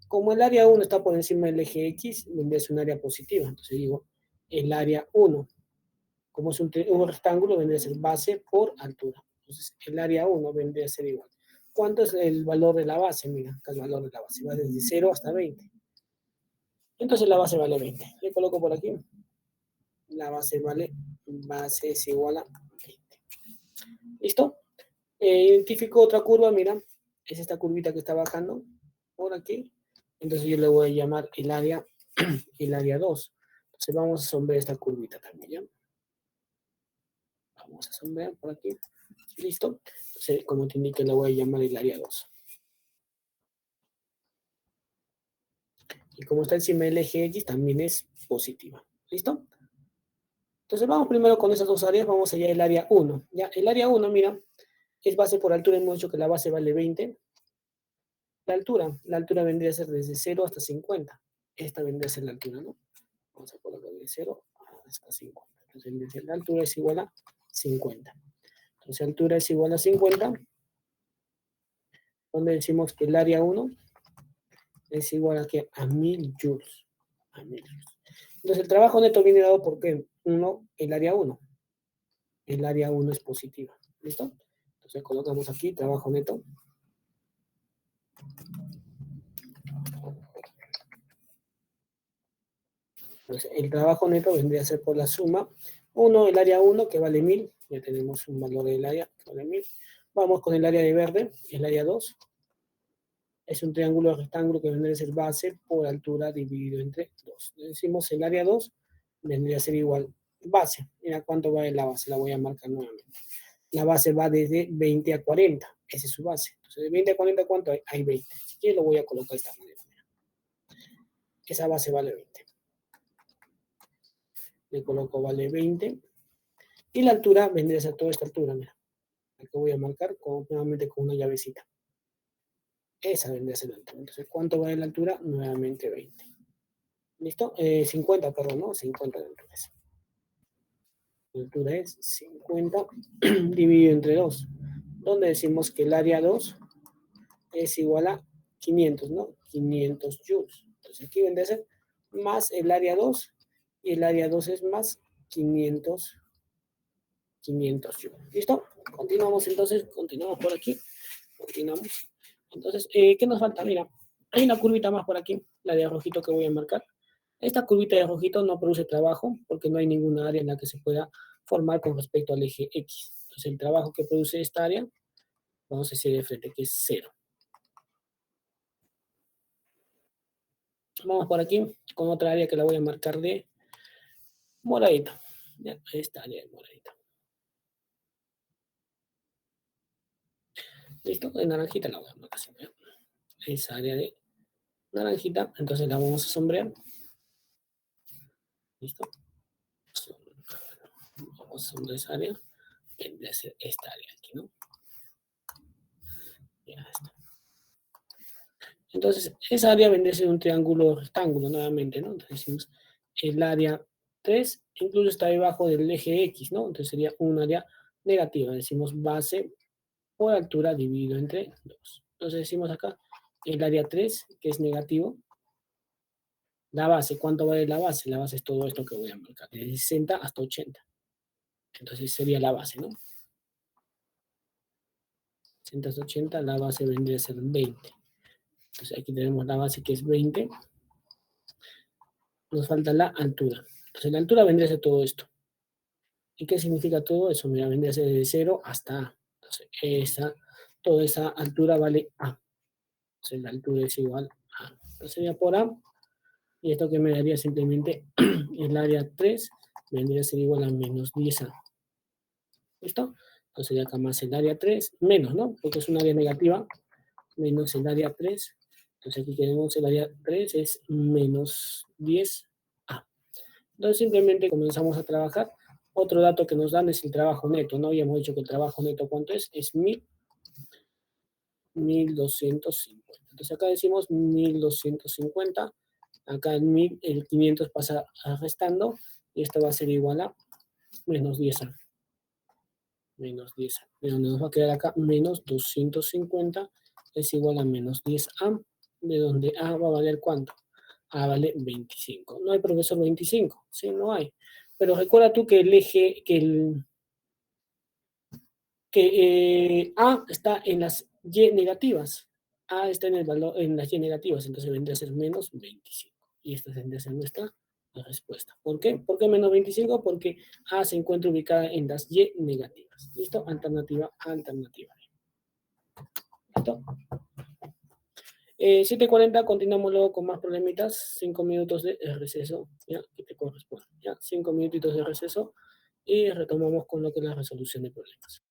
Como el área 1 está por encima del eje X, vendría a ser un área positiva. Entonces, digo, el área 1. Como es un rectángulo, vendría a ser base por altura. Entonces, el área 1 vendría a ser igual. ¿Cuánto es el valor de la base? Mira, acá el valor de la base va desde 0 hasta 20. Entonces, la base vale 20. Le coloco por aquí. La base es igual a 20. ¿Listo? Identifico otra curva, mira. Es esta curvita que está bajando por aquí. Entonces, yo le voy a llamar el área 2. Entonces, vamos a sombrear esta curvita también, ¿ya? Vamos a sombrear por aquí. ¿Listo? Entonces, como te indica, le voy a llamar el área 2. Y como está encima del eje X, también es positiva. ¿Listo? Entonces, vamos primero con esas dos áreas. Vamos allá al área 1. ¿Ya? El área 1, mira, es base por altura. Hemos dicho que la base vale 20. La altura vendría a ser desde 0 hasta 50. Esta vendría a ser la altura, ¿no? Vamos a colocar de 0 hasta 50. Entonces, la altura es igual a 50. Entonces, altura es igual a 50. Donde decimos que el área 1 es igual a 1000 joules. A 1000 joules. Entonces, el trabajo neto viene dado por ¿qué? El área 1. El área 1 es positiva. ¿Listo? Entonces, colocamos aquí trabajo neto. Entonces, el trabajo neto vendría a ser por la suma. 1, el área 1, que vale 1000. Ya tenemos un valor del área que vale 1000. Vamos con el área de verde, el área 2. Es un triángulo rectángulo que vendría a ser base por altura dividido entre 2. Decimos el área 2 vendría a ser igual base. Mira cuánto va en la base, la voy a marcar nuevamente. La base va desde 20 a 40. Esa es su base. Entonces, de 20 a 40, ¿cuánto hay? Hay 20. Si quieres, lo voy a colocar de esta manera. Mira. Esa base vale 20. Le coloco vale 20. Y la altura vendría a ser toda esta altura, mira. Aquí voy a marcar nuevamente con una llavecita. Esa vendría a ser la altura. Entonces, ¿cuánto va en la altura? Nuevamente 20. ¿Listo? 50, perdón, ¿no? 50 de altura. La altura es 50 dividido entre 2. Donde decimos que el área 2 es igual a 500, ¿no? 500 joules. Entonces, aquí vendría a ser más el área 2. Y el área 2 es más 500 joules. ¿Listo? Continuamos entonces, continuamos por aquí. Continuamos. Entonces, ¿qué nos falta? Mira, hay una curvita más por aquí, la de rojito que voy a marcar. Esta curvita de rojito no produce trabajo porque no hay ninguna área en la que se pueda formar con respecto al eje X. Entonces, el trabajo que produce esta área, vamos a decir de frente que es cero. Vamos por aquí con otra área que la voy a marcar de moradito. Ya, esta área de moradito. ¿Listo? De naranjita la voy a marcar así, ¿ya? Esa área de naranjita, entonces la vamos a sombrear. ¿Listo? Vamos a sombrear esa área. Vendría a ser esta área aquí, ¿no? Ya está. Entonces, esa área vendría a ser un triángulo rectángulo nuevamente, ¿no? Entonces decimos el área 3 incluso está debajo del eje X, ¿no? Entonces sería un área negativa. Decimos base por altura dividido entre 2. Entonces decimos acá el área 3, que es negativo. La base, ¿cuánto vale la base? La base es todo esto que voy a marcar, de 60 hasta 80. Entonces sería la base, ¿no? 60 hasta 80, la base vendría a ser 20. Entonces aquí tenemos la base que es 20. Nos falta la altura. Entonces la altura vendría a ser todo esto. ¿Y qué significa todo eso? Mira, vendría a ser de 0 hasta A. Entonces toda esa altura vale A. Entonces la altura es igual a A. Entonces sería por A. Y esto que me daría simplemente el área 3 vendría a ser igual a menos 10A. ¿Listo? Entonces sería acá más el área 3, menos, ¿no? Porque es un área negativa, menos el área 3. Entonces aquí tenemos el área 3 es menos 10A. Entonces simplemente comenzamos a trabajar. Otro dato que nos dan es el trabajo neto, ¿no? Habíamos dicho que el trabajo neto, ¿cuánto es? Es 1250. Entonces acá decimos 1250. Acá el 500 pasa restando y esto va a ser igual a menos 10A. Menos 10A. De donde nos va a quedar acá menos 250 es igual a menos 10A. De donde A va a valer ¿cuánto? A vale 25. No hay profesor 25, sí, no hay. Pero recuerda tú que el eje, que A está en las Y negativas. A está en el valor, en las Y negativas, entonces vendría a ser menos 25. Y esta vendría a ser nuestra respuesta. ¿Por qué? ¿Por qué menos 25? Porque A se encuentra ubicada en las Y negativas. ¿Listo? Alternativa, alternativa. ¿Listo? 7:40, continuamos luego con más problemitas. 5 minutos de receso, ¿ya? Que te corresponde, ¿ya? 5 minutitos de receso y retomamos con lo que es la resolución de problemas.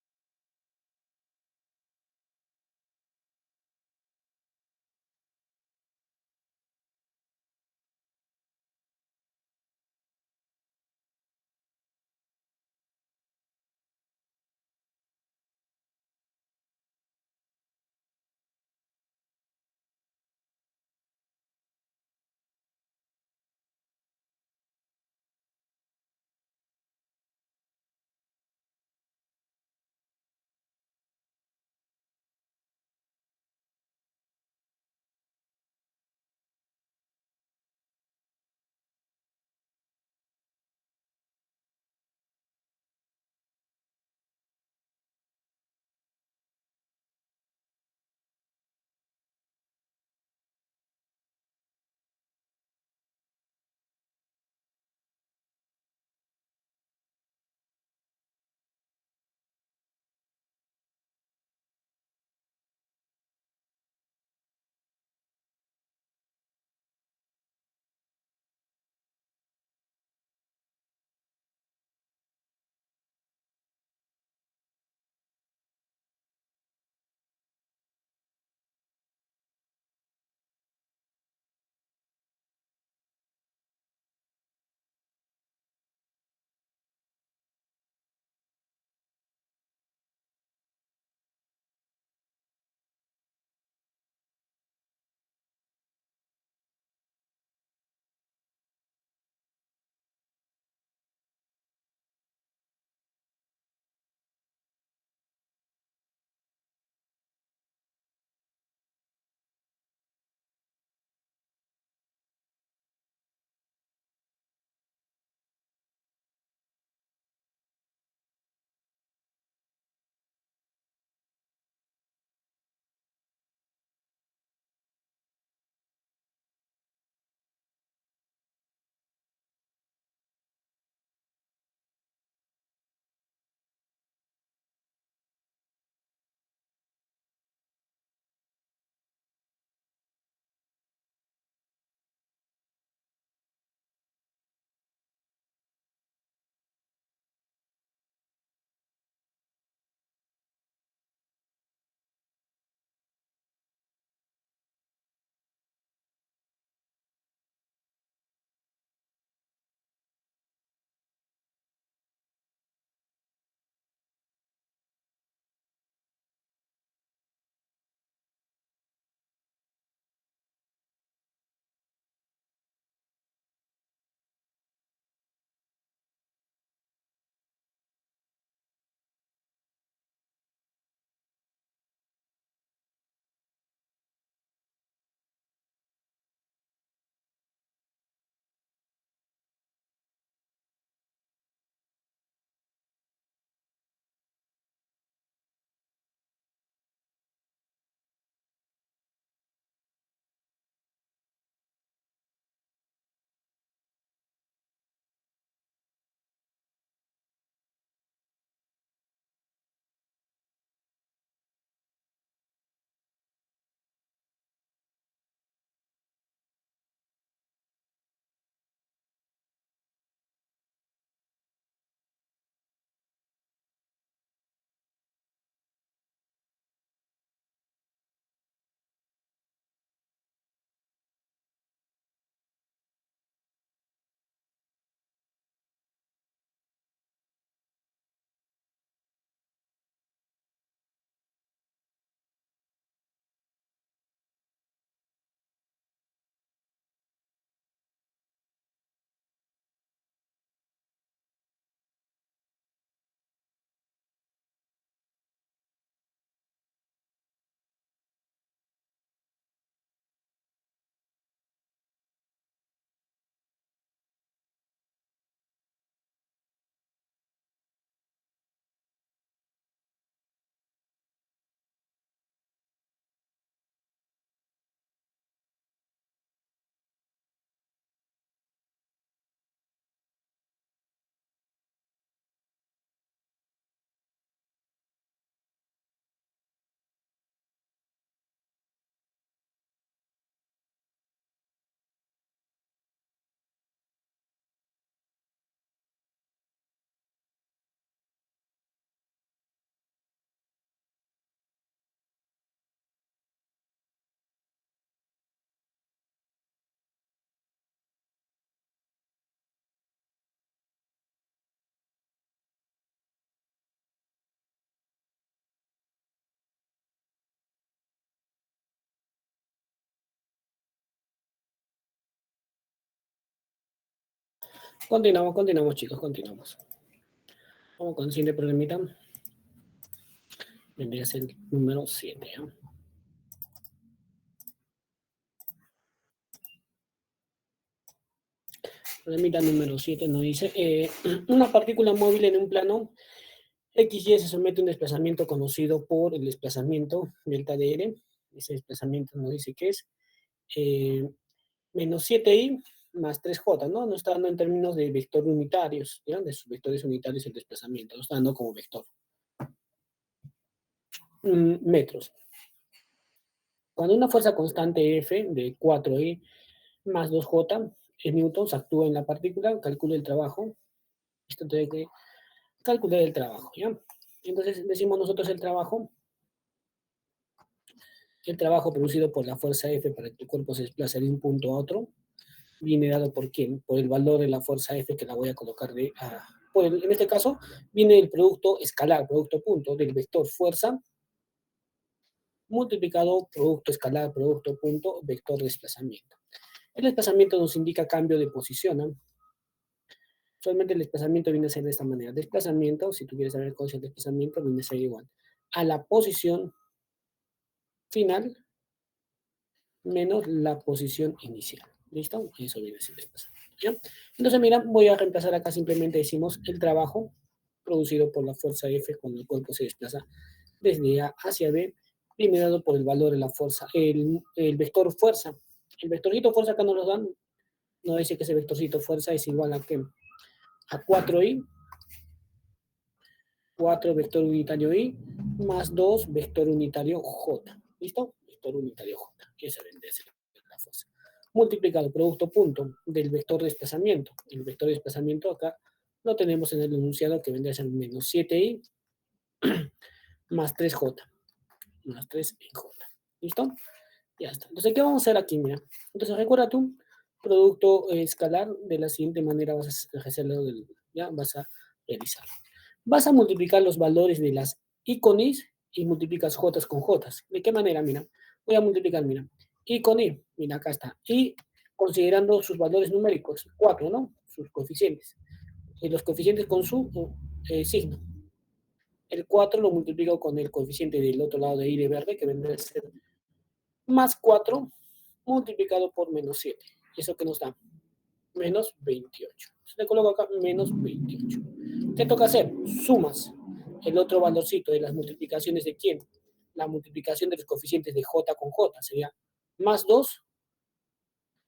Continuamos, chicos, continuamos. Vamos con el siguiente problemita. Vendría a ser el número 7. ¿Eh? Problemita número 7 nos dice, una partícula móvil en un plano XY se somete a un desplazamiento conocido por el desplazamiento delta de R. Ese desplazamiento nos dice que es eh, menos 7i más 3j, ¿no? Nos está dando en términos de vector unitarios, ¿ya? De sus vectores unitarios el desplazamiento, nos está dando como vector. Metros. Cuando una fuerza constante F de 4i más 2j en newtons actúa en la partícula, calcula el trabajo. Esto tiene que calcular el trabajo, ¿ya? Entonces decimos nosotros el trabajo producido por la fuerza F para que el cuerpo se desplace de un punto a otro, viene dado por quién, por el valor de la fuerza F que la voy a colocar en este caso, viene el producto escalar, producto punto, del vector fuerza, multiplicado producto escalar, producto punto, vector desplazamiento. El desplazamiento nos indica cambio de posición, ¿no? Solamente el desplazamiento viene a ser de esta manera. Desplazamiento, si tú quieres saber cuál es el desplazamiento, viene a ser igual a la posición final menos la posición inicial. ¿Listo? Eso viene a ser desplazamiento. ¿Ya? Entonces, mira, voy a reemplazar acá, simplemente decimos el trabajo producido por la fuerza F cuando el cuerpo se desplaza desde A hacia B, limitado por el valor de la fuerza, el vector fuerza. El vectorcito fuerza acá nos lo dan, nos dice que ese vectorcito fuerza es igual a ¿qué? A 4i, 4 vector unitario i, más 2 vector unitario j. ¿Listo? Vector unitario j. Esa vendría a ser la fuerza. Multiplicado producto punto del vector de desplazamiento. El vector de desplazamiento acá lo tenemos en el enunciado que vendría a ser menos 7i más 3j. Más 3j. ¿Listo? Ya está. Entonces, ¿qué vamos a hacer aquí? Mira. Entonces, recuerda tú, producto escalar de la siguiente manera vas a hacerlo, ya vas a realizarlo. Vas a multiplicar los valores de las i con i y multiplicas j con j. ¿De qué manera? Mira, voy a multiplicar, mira, i con i, mira, acá está, y considerando sus valores numéricos, 4, ¿no? Sus coeficientes. Y los coeficientes con su signo. El 4 lo multiplico con el coeficiente del otro lado de i de verde, que vendrá a ser más 4 multiplicado por menos 7. ¿Eso que nos da? Menos 28. Se le coloco acá menos 28. ¿Qué toca hacer? Sumas el otro valorcito de las multiplicaciones de quién. La multiplicación de los coeficientes de j con j sería más 2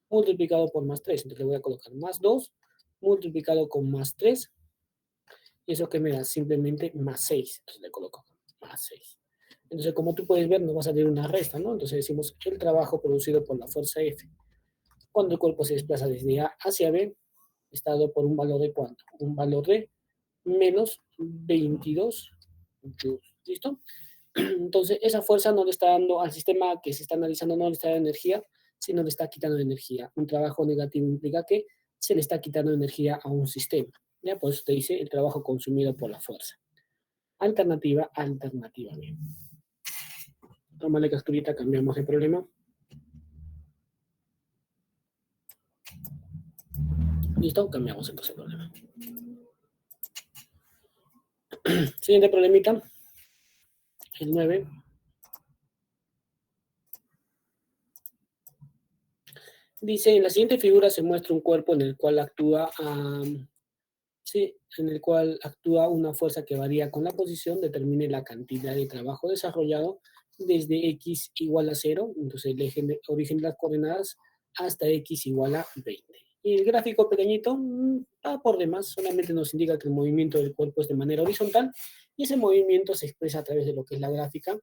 multiplicado por más 3. Entonces le voy a colocar más 2 multiplicado con más 3. Y eso que me da simplemente más 6. Entonces le coloco más 6. Entonces, como tú puedes ver, nos va a salir una resta, ¿no? Entonces decimos el trabajo producido por la fuerza F cuando el cuerpo se desplaza desde A hacia B está dado por un valor de ¿cuánto? Un valor de menos 22 joules. ¿Listo? Entonces, esa fuerza no le está dando al sistema que se está analizando, no le está dando energía, sino le está quitando energía. Un trabajo negativo implica que se le está quitando energía a un sistema. ¿Ya? Por eso te dice el trabajo consumido por la fuerza. Alternativa, alternativa. Bien. Tómale capturita, cambiamos de problema. ¿Listo? Cambiamos entonces el problema. Siguiente problemita. El 9. Dice, en la siguiente figura se muestra un cuerpo en el cual actúa, sí, en el cual actúa una fuerza que varía con la posición, determine la cantidad de trabajo desarrollado desde x igual a 0, entonces el eje de origen de las coordenadas, hasta x igual a 20. Y el gráfico pequeñito está por demás, solamente nos indica que el movimiento del cuerpo es de manera horizontal y ese movimiento se expresa a través de lo que es la gráfica.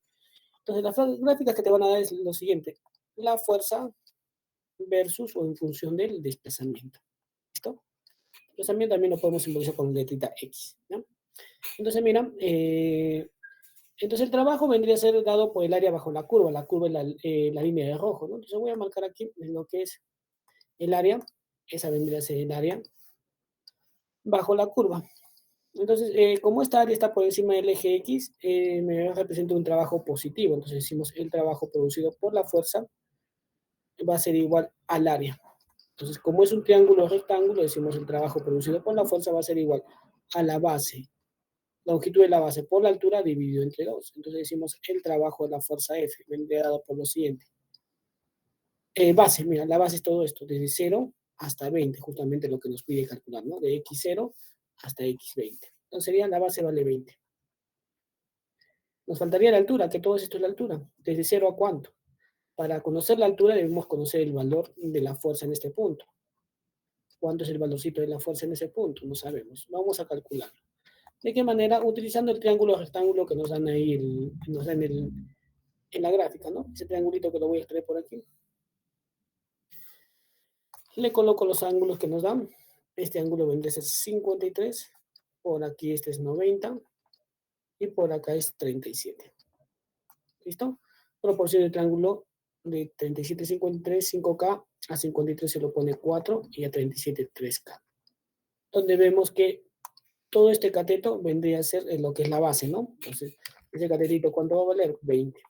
Entonces las gráficas que te van a dar es lo siguiente, la fuerza versus o en función del desplazamiento. ¿Listo? Desplazamiento también lo podemos simbolizar con letrita X. ¿no? Entonces, mira, entonces el trabajo vendría a ser dado por el área bajo la curva. La curva es la línea de rojo. ¿no? Entonces voy a marcar aquí en lo que es el área. Esa vendría a ser el área bajo la curva. Entonces, como esta área está por encima del eje X, me representa un trabajo positivo. Entonces decimos el trabajo producido por la fuerza va a ser igual al área. Entonces, como es un triángulo rectángulo, decimos el trabajo producido por la fuerza va a ser igual a la base, la longitud de la base por la altura dividido entre 2. Entonces decimos el trabajo de la fuerza F, vendría dado por lo siguiente. Base, mira, la base es todo esto, desde 0 hasta 20, justamente lo que nos pide calcular, ¿no? De x0 hasta x20. Entonces sería la base vale 20. Nos faltaría la altura, que todo esto es la altura. ¿Desde 0 a cuánto? Para conocer la altura debemos conocer el valor de la fuerza en este punto. ¿Cuánto es el valorcito de la fuerza en ese punto? No sabemos. Vamos a calcularlo. ¿De qué manera? Utilizando el triángulo rectángulo que nos dan ahí, en la gráfica, ¿no? Ese triangulito que lo voy a extraer por aquí. Le coloco los ángulos que nos dan. Este ángulo vendría a ser 53. Por aquí este es 90. Y por acá es 37. ¿Listo? Proporción del triángulo de 37, 53, 5K, a 53 se lo pone 4 y a 37, 3K. Donde vemos que todo este cateto vendría a ser lo que es la base, ¿no? Entonces, ese catetito, ¿cuánto va a valer? 20.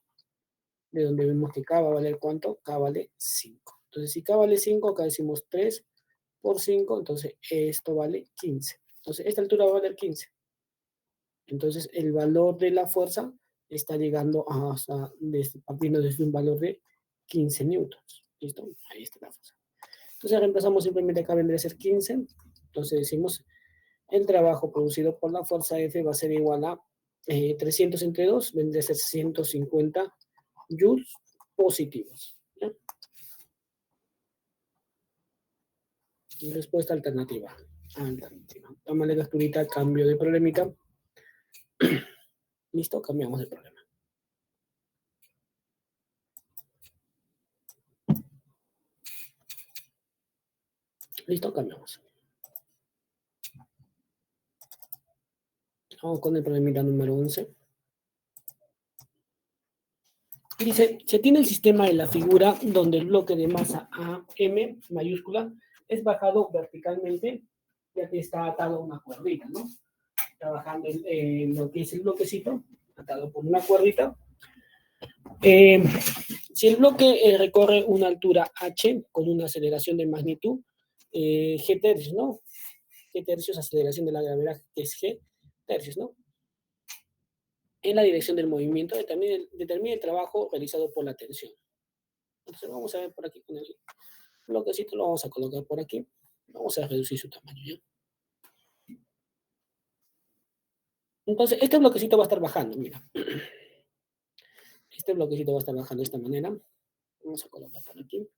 De donde vemos que K va a valer ¿cuánto? K vale 5. Entonces, si K vale 5, acá decimos 3 por 5, entonces esto vale 15. Entonces, esta altura va a valer 15. Entonces, el valor de la fuerza está llegando partiendo desde un valor de 15 newtons. ¿Listo? Ahí está la fuerza. Entonces, reemplazamos simplemente acá vendría a ser 15. Entonces, decimos el trabajo producido por la fuerza F va a ser igual a 300 entre 2, vendría a ser 150 joules positivos. ¿Ya? Respuesta alternativa. Alternativa. Tómale capturita, cambio de problemita. Listo, cambiamos de problema. Listo, cambiamos. Vamos con el problemita número 11. Dice, se tiene el sistema de la figura donde el bloque de masa AM mayúscula es bajado verticalmente, ya que está atado a una cuerdita, ¿no? Trabajando en lo que es el bloquecito, atado por una cuerdita. Si el bloque recorre una altura h con una aceleración de magnitud g tercios, ¿no? G tercios, aceleración de la gravedad, que es g tercios, ¿no? En la dirección del movimiento, determina el trabajo realizado por la tensión. Entonces vamos a ver por aquí con el bloquecito, lo vamos a colocar por aquí. Vamos a reducir su tamaño, ¿ya? Entonces, este bloquecito va a estar bajando, mira. Este bloquecito va a estar bajando de esta manera. Vamos a colocar por aquí.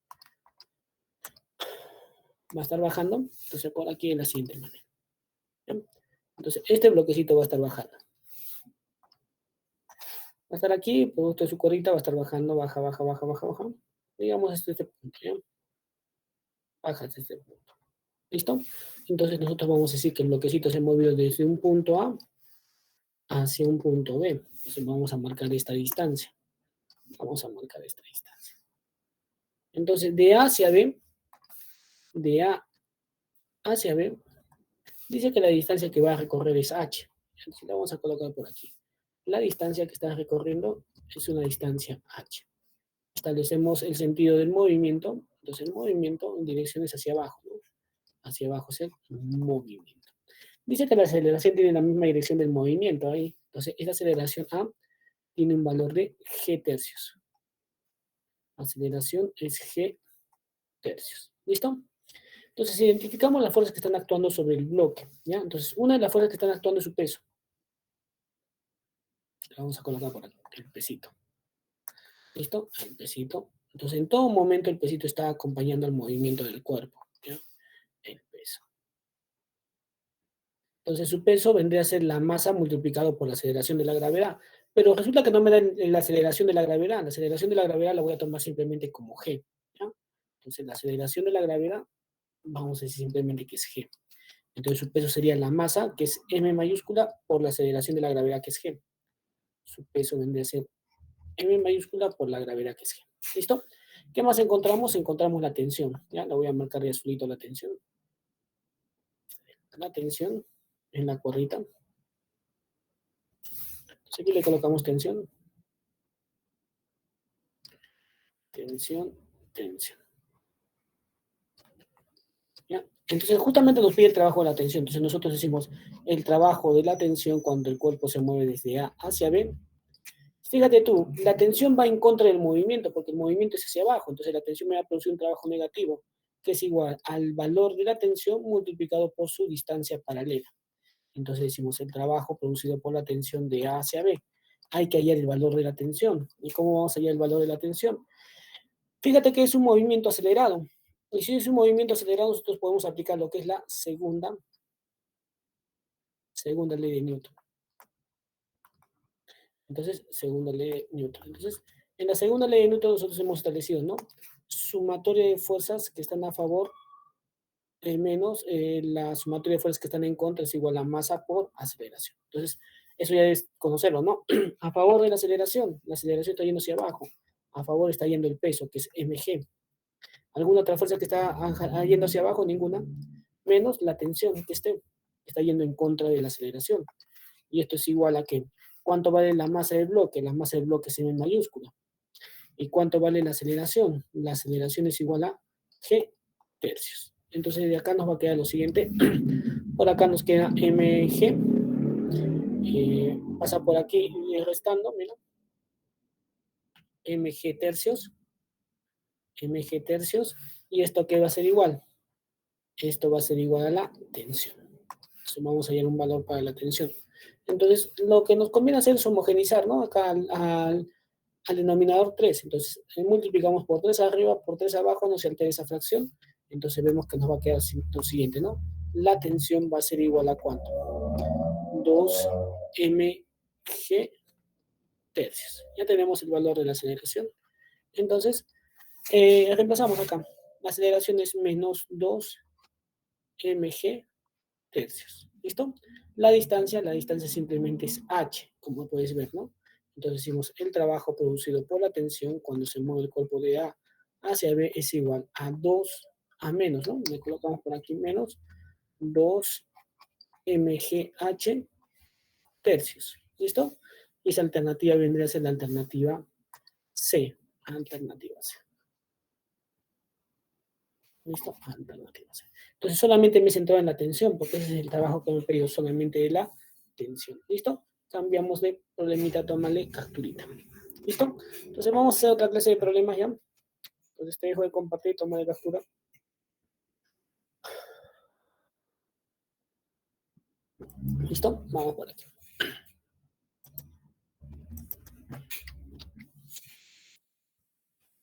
Va a estar bajando, entonces por aquí de la siguiente manera. ¿Ya? Entonces, este bloquecito va a estar bajando. Va a estar aquí, producto de su cuerdita, va a estar bajando, baja, baja, baja, baja, baja. Digamos este punto, ¿ya? Baja hasta este punto. ¿Listo? Entonces nosotros vamos a decir que el bloquecito se movió desde un punto A hacia un punto B. Entonces vamos a marcar esta distancia. Vamos a marcar esta distancia. Entonces, de A hacia B, de A hacia B, dice que la distancia que va a recorrer es h. Entonces la vamos a colocar por aquí. La distancia que está recorriendo es una distancia h. Establecemos el sentido del movimiento. Entonces el movimiento en direcciones hacia abajo, ¿no? Hacia abajo es el movimiento. Dice que la aceleración tiene la misma dirección del movimiento ahí. Entonces esta aceleración A tiene un valor de g tercios. Aceleración es g tercios. ¿Listo? Entonces identificamos las fuerzas que están actuando sobre el bloque, ¿ya? Entonces una de las fuerzas que están actuando es su peso. La vamos a colocar por aquí, el pesito. ¿Listo? El pesito. Entonces en todo momento el pesito está acompañando al movimiento del cuerpo, ¿ya? El peso. Entonces su peso vendría a ser la masa multiplicado por la aceleración de la gravedad. Pero resulta que no me da la aceleración de la gravedad. La aceleración de la gravedad la voy a tomar simplemente como g, ¿ya? Entonces la aceleración de la gravedad, vamos a decir simplemente que es g. Entonces su peso sería la masa, que es m mayúscula, por la aceleración de la gravedad, que es g. Su peso vendría a ser m mayúscula por la gravedad, que es g. ¿Listo? ¿Qué más encontramos? Encontramos la tensión. ¿Ya? La voy a marcar de azulito la tensión. La tensión en la cuerdita. Entonces aquí le colocamos tensión. Tensión, tensión. ¿ya? Entonces, justamente nos pide el trabajo de la tensión. Entonces, nosotros decimos el trabajo de la tensión cuando el cuerpo se mueve desde A hacia B. Fíjate tú, la tensión va en contra del movimiento, porque el movimiento es hacia abajo. Entonces, la tensión me va a producir un trabajo negativo, que es igual al valor de la tensión multiplicado por su distancia paralela. Entonces, decimos el trabajo producido por la tensión de A hacia B. Hay que hallar el valor de la tensión. ¿Y cómo vamos a hallar el valor de la tensión? Fíjate que es un movimiento acelerado. Y si es un movimiento acelerado, nosotros podemos aplicar lo que es la segunda ley de Newton. Entonces, segunda ley de Newton. Entonces, en la segunda ley de Newton nosotros hemos establecido, ¿no? Sumatoria de fuerzas que están a favor menos la sumatoria de fuerzas que están en contra es igual a masa por aceleración. Entonces, eso ya es conocerlo, ¿no? A favor de la aceleración está yendo hacia abajo. A favor está yendo el peso, que es mg. ¿Alguna otra fuerza que está yendo hacia abajo? Ninguna. Menos la tensión que está yendo en contra de la aceleración. Y esto es igual a que, ¿cuánto vale la masa del bloque? La masa del bloque es en mayúscula. ¿Y cuánto vale la aceleración? La aceleración es igual a g tercios. Entonces de acá nos va a quedar lo siguiente. Por acá nos queda mg. Pasa por aquí restando, mira. mg tercios. mg tercios. ¿Y esto qué va a ser igual? Esto va a ser igual a la tensión. Entonces vamos a hallar un valor para la tensión. Entonces, lo que nos conviene hacer es homogenizar, ¿no? Acá al denominador 3. Entonces, multiplicamos por 3 arriba, por 3 abajo, no se altera esa fracción. Entonces vemos que nos va a quedar lo siguiente, ¿no? La tensión va a ser igual a ¿cuánto? 2 mg tercios. Ya tenemos el valor de la aceleración. Entonces, reemplazamos acá. La aceleración es menos 2 mg tercios. ¿Listo? La distancia simplemente es h, como puedes ver, ¿no? Entonces decimos el trabajo producido por la tensión cuando se mueve el cuerpo de A hacia B es igual a 2 a menos, ¿no? Le colocamos por aquí menos 2 mgh tercios. ¿Listo? Y esa alternativa vendría a ser la alternativa C. Alternativa C. ¿Listo? Alternativa C. Entonces solamente me he centrado en la tensión, porque ese es el trabajo que me he pedido solamente de la tensión. ¿Listo? Cambiamos de problemita, tómale capturita. ¿Listo? Entonces vamos a hacer otra clase de problemas ya. Entonces te dejo de compartir, toma de captura. ¿Listo? Vamos por aquí.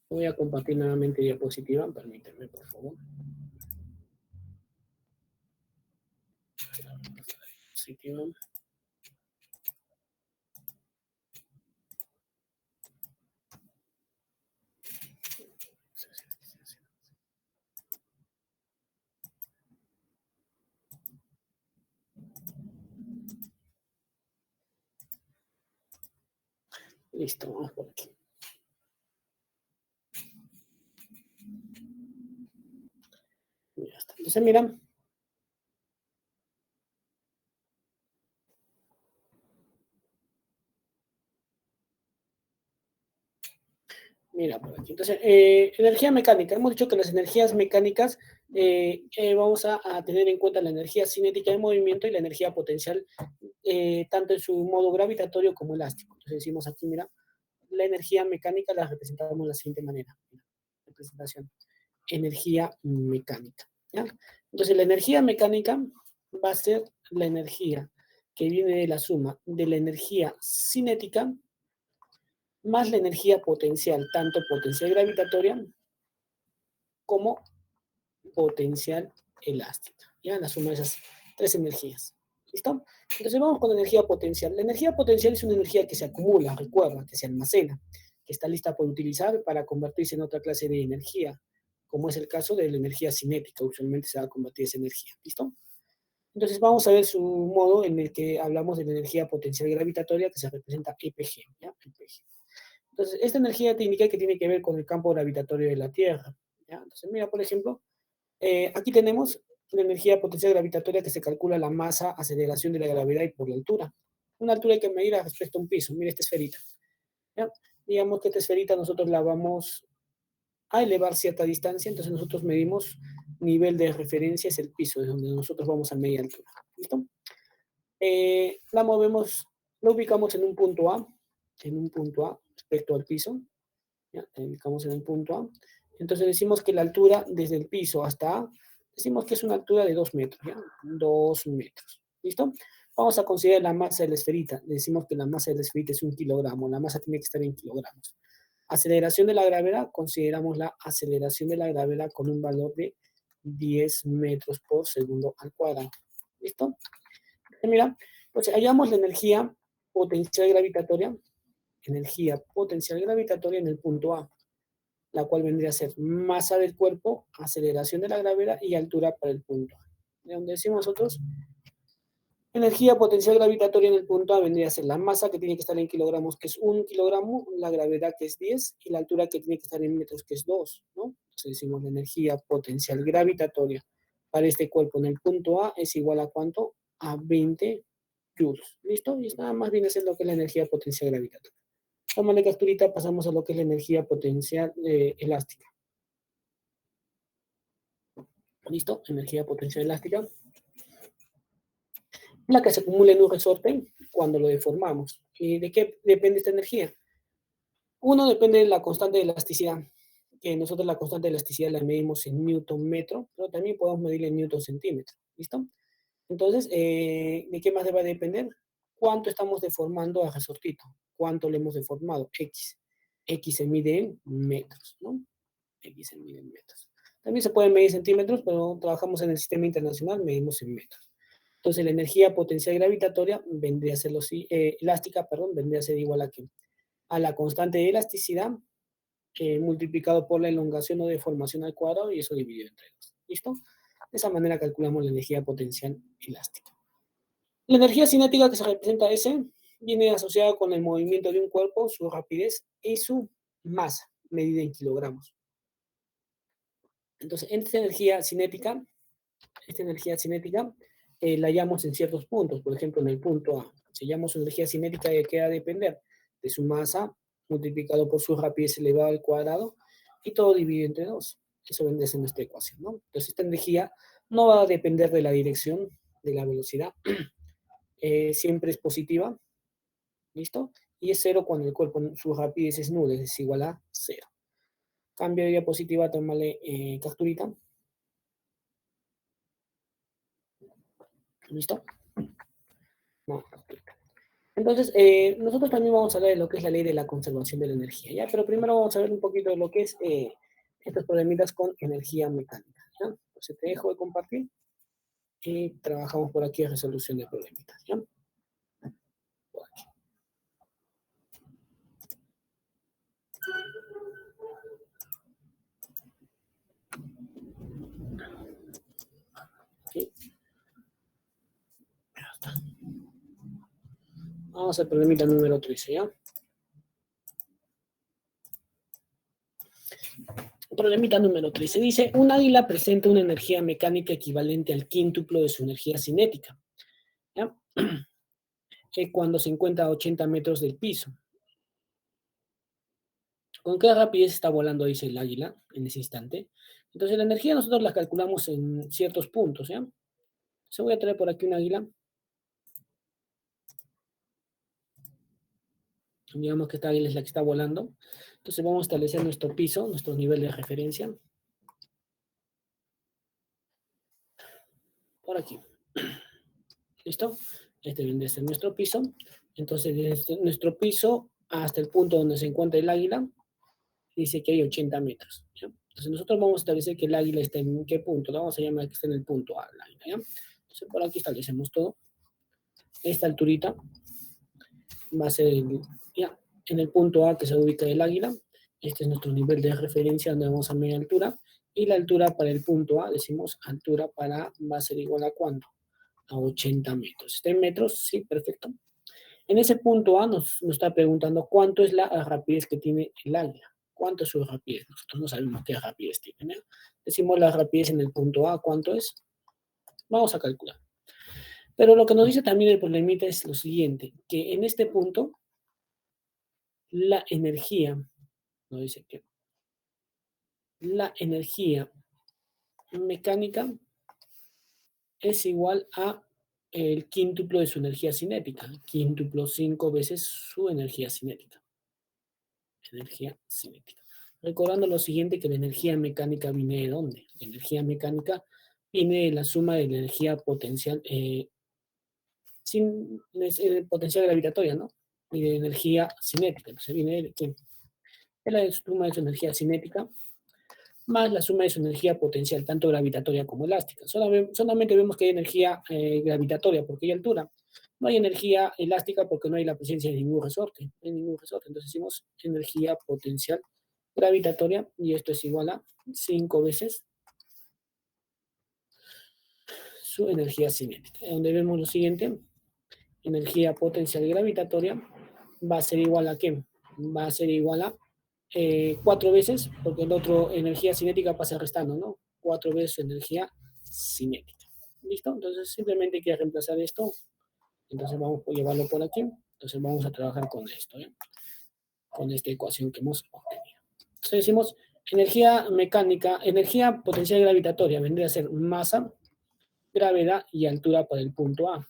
Voy a compartir nuevamente diapositiva, permíteme por favor. Diapositiva. Listo, vamos por aquí. Ya está. Entonces, mira. Mira por aquí. Entonces, energía mecánica. Hemos dicho que las energías mecánicas vamos a tener en cuenta la energía cinética de movimiento y la energía potencial, tanto en su modo gravitatorio como elástico. Entonces decimos aquí, mira, la energía mecánica la representamos de la siguiente manera. Mira, representación. Energía mecánica. ¿Ya? Entonces, la energía mecánica va a ser la energía que viene de la suma de la energía cinética más la energía potencial, tanto potencial gravitatoria como potencial elástica. ¿Ya? La suma de esas tres energías. ¿Listo? Entonces vamos con la energía potencial. La energía potencial es una energía que se acumula, recuerda, que se almacena, que está lista por utilizar para convertirse en otra clase de energía, como es el caso de la energía cinética, usualmente se va a convertir esa energía. ¿Listo? Entonces vamos a ver su modo en el que hablamos de la energía potencial gravitatoria que se representa EPG. ¿Ya? EPG. Entonces, esta energía te indica que tiene que ver con el campo gravitatorio de la Tierra. ¿Ya? Entonces, mira, por ejemplo, aquí tenemos la energía potencial gravitatoria que se calcula la masa, aceleración de la gravedad y por la altura. Una altura hay que medir respecto a un piso. Mira esta esferita. ¿Ya? Digamos que esta esferita nosotros la vamos a elevar cierta distancia, entonces nosotros medimos nivel de referencia es el piso, es donde nosotros vamos a media altura. ¿Listo? La movemos, la ubicamos en un punto A respecto al piso. ¿Ya? La ubicamos en el punto A. Entonces decimos que la altura desde el piso hasta A, decimos que es una altura de 2 metros, ¿ya? 2 metros. ¿Listo? Vamos a considerar la masa de la esferita. Decimos que la masa de la esferita es 1 kilogramo. La masa tiene que estar en kilogramos. Aceleración de la gravedad, consideramos la aceleración de la gravedad con un valor de 10 metros por segundo al cuadrado. ¿Listo? Mira, pues hallamos la energía potencial gravitatoria en el punto A, la cual vendría a ser masa del cuerpo, aceleración de la gravedad y altura para el punto A. De donde decimos nosotros, energía potencial gravitatoria en el punto A vendría a ser la masa que tiene que estar en kilogramos, que es 1 kilogramo, la gravedad que es 10 y la altura que tiene que estar en metros, que es 2, ¿no? Entonces decimos la energía potencial gravitatoria para este cuerpo en el punto A es igual a ¿cuánto? A 20 joules. ¿Listo? Y nada más viene a ser lo que es la energía potencial gravitatoria. Tómale capturita, pasamos a lo que es la energía potencial elástica. ¿Listo? Energía potencial elástica. La que se acumula en un resorte cuando lo deformamos. ¿Y de qué depende esta energía? Uno depende de la constante de elasticidad, que nosotros la constante de elasticidad la medimos en newton metro, pero también podemos medirla en newton centímetro. ¿Listo? Entonces, ¿de qué más va a depender? ¿Cuánto estamos deformando al resortito? ¿Cuánto le hemos deformado? X. X se mide en metros, ¿no? X se mide en metros. También se puede medir centímetros, pero trabajamos en el sistema internacional, medimos en metros. Entonces, la energía potencial gravitatoria vendría a ser elástica, perdón, vendría a ser igual a ¿qué? A la constante de elasticidad multiplicado por la elongación o deformación al cuadrado y eso dividido entre 2. ¿Listo? De esa manera calculamos la energía potencial elástica. La energía cinética que se representa S viene asociada con el movimiento de un cuerpo, su rapidez y su masa, medida en kilogramos. Entonces, esta energía cinética la hallamos en ciertos puntos, por ejemplo, en el punto A. Si hallamos su energía cinética que va a depender de su masa multiplicado por su rapidez elevado al cuadrado y todo dividido entre 2. Eso vendría a ser nuestra ecuación, ¿no? Entonces, esta energía no va a depender de la dirección, de la velocidad, siempre es positiva, ¿listo? Y es cero cuando el cuerpo, su rapidez es nula, es igual a 0. Cambio de diapositiva, tómale capturita. ¿Listo? No, entonces, nosotros también vamos a hablar de lo que es la ley de la conservación de la energía, ¿ya? Pero primero vamos a ver un poquito de lo que es estos problemitas con energía mecánica, ¿ya? Entonces te dejo de compartir y trabajamos por aquí en resolución de problemitas, ¿ya? Por aquí. ¿Sí? Vamos al problemita número 13, ¿ya? Problemita número 13 dice, un águila presenta una energía mecánica equivalente al quíntuplo de su energía cinética, ¿ya? Cuando se encuentra a 80 metros del piso. ¿Con qué rapidez está volando, dice el águila, en ese instante? Entonces la energía nosotros la calculamos en ciertos puntos, ¿ya? Se voy a traer por aquí un águila. Digamos que esta águila es la que está volando. Entonces vamos a establecer nuestro piso, nuestro nivel de referencia. Por aquí. ¿Listo? Este vendría a ser nuestro piso. Entonces desde nuestro piso hasta el punto donde se encuentra el águila, dice que hay 80 metros. ¿Ya? Entonces nosotros vamos a establecer que el águila está en qué punto. Lo vamos a llamar que está en el punto A, el águila, ¿ya? Entonces por aquí establecemos todo. Esta alturita va a ser ya, en el punto A que se ubica el águila. Este es nuestro nivel de referencia donde vamos a medir altura. Y la altura para el punto A, decimos altura para, va a ser igual a ¿cuánto? A 80 metros. ¿Está en metros? Sí, perfecto. En ese punto A nos está preguntando cuánto es la rapidez que tiene el águila. ¿Cuánto es su rapidez? Nosotros no sabemos qué rapidez tiene, ¿no? Decimos la rapidez en el punto A, ¿cuánto es? Vamos a calcular. Pero lo que nos dice también el problemita es lo siguiente, que en este punto la energía, nos dice que la energía mecánica es igual a el quíntuplo de su energía cinética. Quíntuplo 5 veces su energía cinética. Energía cinética. Recordando lo siguiente, que la energía mecánica viene de ¿dónde? La energía mecánica viene de la suma de la energía potencial, potencial gravitatoria, ¿no? Y de energía cinética. Entonces viene de ¿quién? Es la suma de su energía cinética más la suma de su energía potencial, tanto gravitatoria como elástica. Solamente vemos que hay energía gravitatoria porque hay altura. No hay energía elástica porque no hay la presencia de ningún resorte. No hay ningún resorte. Entonces decimos energía potencial gravitatoria y esto es igual a 5 veces su energía cinética. Donde vemos lo siguiente, energía potencial gravitatoria va a ser igual a ¿qué? Va a ser igual a 4 veces, porque el otro energía cinética pasa restando, ¿no? 4 veces energía cinética. ¿Listo? Entonces simplemente hay que reemplazar esto. Entonces vamos a llevarlo por aquí. Entonces vamos a trabajar con esto, ¿eh? Con esta ecuación que hemos obtenido. Entonces decimos energía mecánica, energía potencial gravitatoria vendría a ser masa, gravedad y altura para el punto A.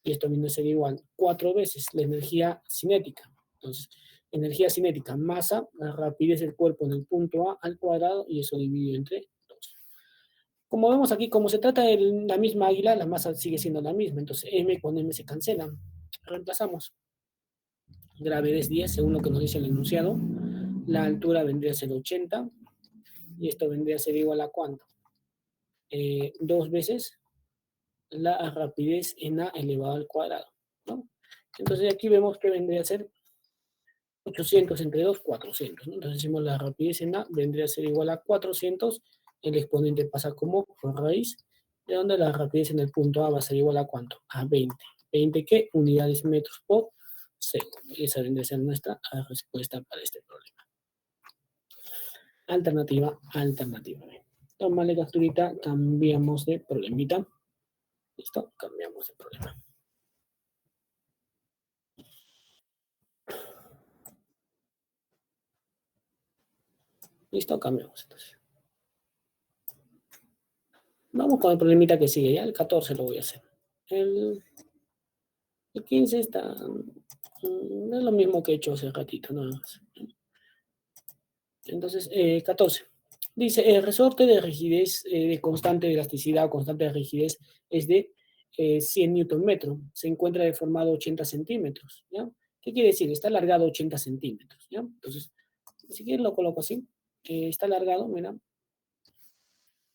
Y esto viene a ser igual 4 veces la energía cinética. Entonces, energía cinética, masa, la rapidez del cuerpo en el punto A al cuadrado y eso dividido entre 2. Como vemos aquí, como se trata de la misma águila, la masa sigue siendo la misma. Entonces, M con M se cancelan. Reemplazamos. Gravedad es 10, según lo que nos dice el enunciado. La altura vendría a ser 80. Y esto vendría a ser igual a ¿cuánto? 2 veces la rapidez en A elevado al cuadrado, ¿no? Entonces aquí vemos que vendría a ser 800 entre 2, 400, ¿no? Entonces decimos la rapidez en A vendría a ser igual a 400, el exponente pasa como raíz, de donde la rapidez en el punto A va a ser igual a ¿cuánto? A 20. ¿20 qué? Unidades metros por segundo. Y esa vendría a ser nuestra respuesta para este problema. Alternativa, alternativa. Tómale capturita, cambiamos de problemita. ¿Listo? Cambiamos de problema. ¿Listo? Cambiamos entonces. Vamos con el problemita que sigue, ya el 14 lo voy a hacer. El 15 está, es lo mismo que he hecho hace ratito, nada más. Entonces, 14. Dice, el resorte de rigidez de constante de elasticidad o constante de rigidez es de 100 Newton metro. Se encuentra deformado 80 centímetros, ¿ya? ¿Qué quiere decir? Está alargado 80 centímetros, ¿ya? Entonces, si quieren lo coloco así. Está alargado, mira.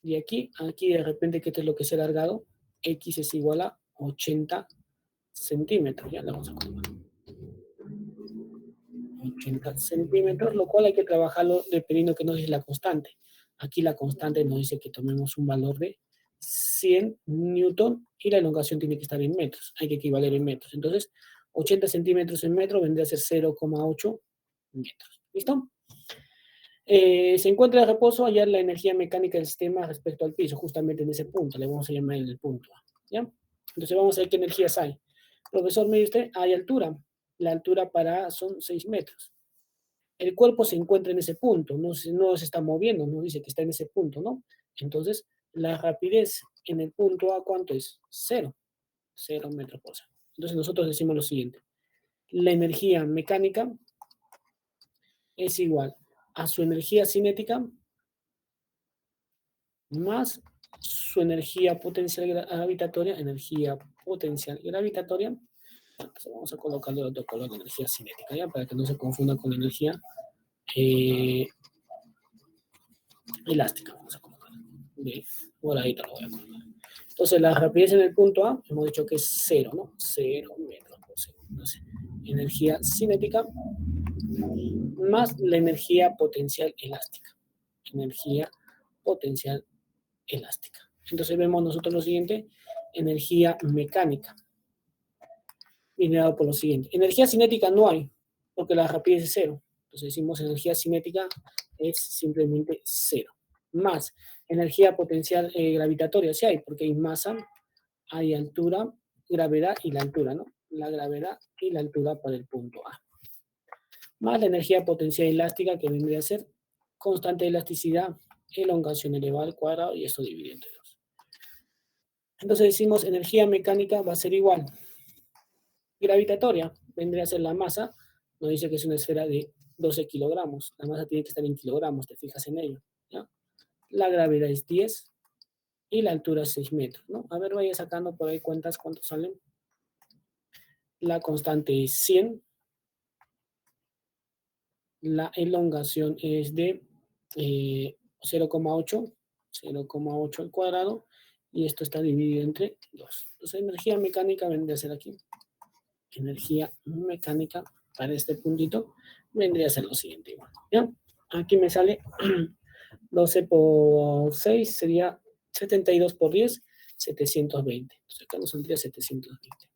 Y aquí de repente, ¿qué es lo que se ha alargado? X es igual a 80 centímetros, ya lo vamos a colocar. 80 centímetros, lo cual hay que trabajarlo dependiendo que nos dice la constante. Aquí la constante nos dice que tomemos un valor de 100 newton y la elongación tiene que estar en metros, hay que equivaler en metros. Entonces, 80 centímetros en metro vendría a ser 0,8 metros. ¿Listo? Se encuentra en reposo, hallar la energía mecánica del sistema respecto al piso, justamente en ese punto, le vamos a llamar en el punto A, ¿ya? Entonces vamos a ver qué energías hay. Profesor, mire usted, hay altura. La altura para A son 6 metros. El cuerpo se encuentra en ese punto, no se está moviendo, no dice que está en ese punto, ¿no? Entonces, la rapidez en el punto A, ¿cuánto es? 0. 0 metros por segundo. Entonces nosotros decimos lo siguiente. La energía mecánica es igual a su energía cinética más su energía potencial gravitatoria, entonces vamos a colocarle otro color de energía cinética, ¿ya? Para que no se confunda con la energía elástica, vamos a colocar. De moradito lo voy a colocar. Entonces la rapidez en el punto A, hemos dicho que es 0, ¿no? 0 metros por segundo. Entonces, energía cinética más la energía potencial elástica. Energía potencial elástica. Entonces vemos nosotros lo siguiente, energía mecánica. Viene dado por lo siguiente. Energía cinética no hay, porque la rapidez es 0. Entonces decimos energía cinética es simplemente 0. Más energía potencial gravitatoria sí hay, porque hay masa, hay altura, gravedad y la altura, ¿no? La gravedad y la altura para el punto A. Más la energía potencial elástica, que vendría a ser constante de elasticidad elongación elevada al cuadrado y esto dividido entre 2. Entonces decimos energía mecánica va a ser igual. Gravitatoria vendría a ser la masa, nos dice que es una esfera de 12 kilogramos. La masa tiene que estar en kilogramos, te fijas en ello. ¿Ya? La gravedad es 10 y la altura es 6 metros. ¿No? A ver, vaya sacando por ahí cuentas cuántos salen. La constante es 100. La elongación es de 0,8, 0,8 al cuadrado, y esto está dividido entre 2. Entonces, energía mecánica vendría a ser aquí. Energía mecánica para este puntito vendría a ser lo siguiente. ¿Ya? Aquí me sale 12 por 6 sería 72 por 10, 720. Entonces acá nos saldría 720.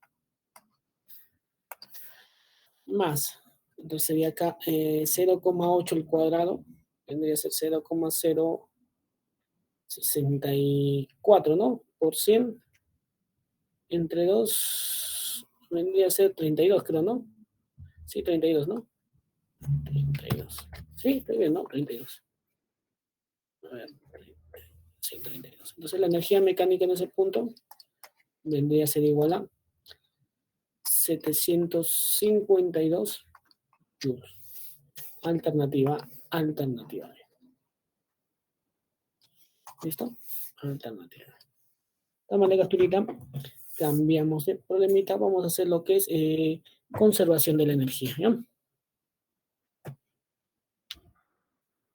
Más, entonces sería acá 0,8 al cuadrado, vendría a ser 0,064, ¿no? Por 100 entre 2 vendría a ser 32, creo, ¿no? Sí, 32, ¿no? 32. Sí, estoy bien, ¿no? 32. A ver, sí, 32. Entonces la energía mecánica en ese punto vendría a ser igual a 752 joules. Alternativa. ¿Listo? Alternativa. De esta manera, ahorita cambiamos de problemita. Vamos a hacer lo que es conservación de la energía. ¿Ya?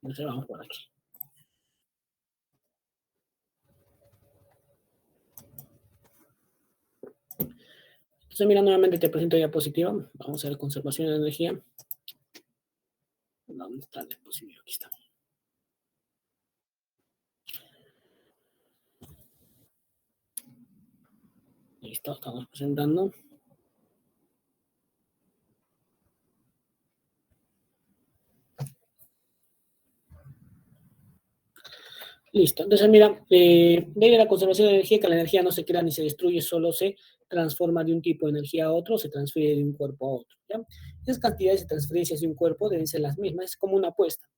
Entonces vamos por aquí. Entonces, mira, nuevamente te presento diapositiva. Vamos a ver conservación de la energía. ¿Dónde está la diapositiva? Aquí está. Listo, estamos presentando. Listo. Entonces, mira, ley de la conservación de energía, que la energía no se crea ni se destruye, solo se transforma de un tipo de energía a otro, se transfiere de un cuerpo a otro. ¿Ya? Esas cantidades de transferencias de un cuerpo deben ser las mismas, es como una apuesta.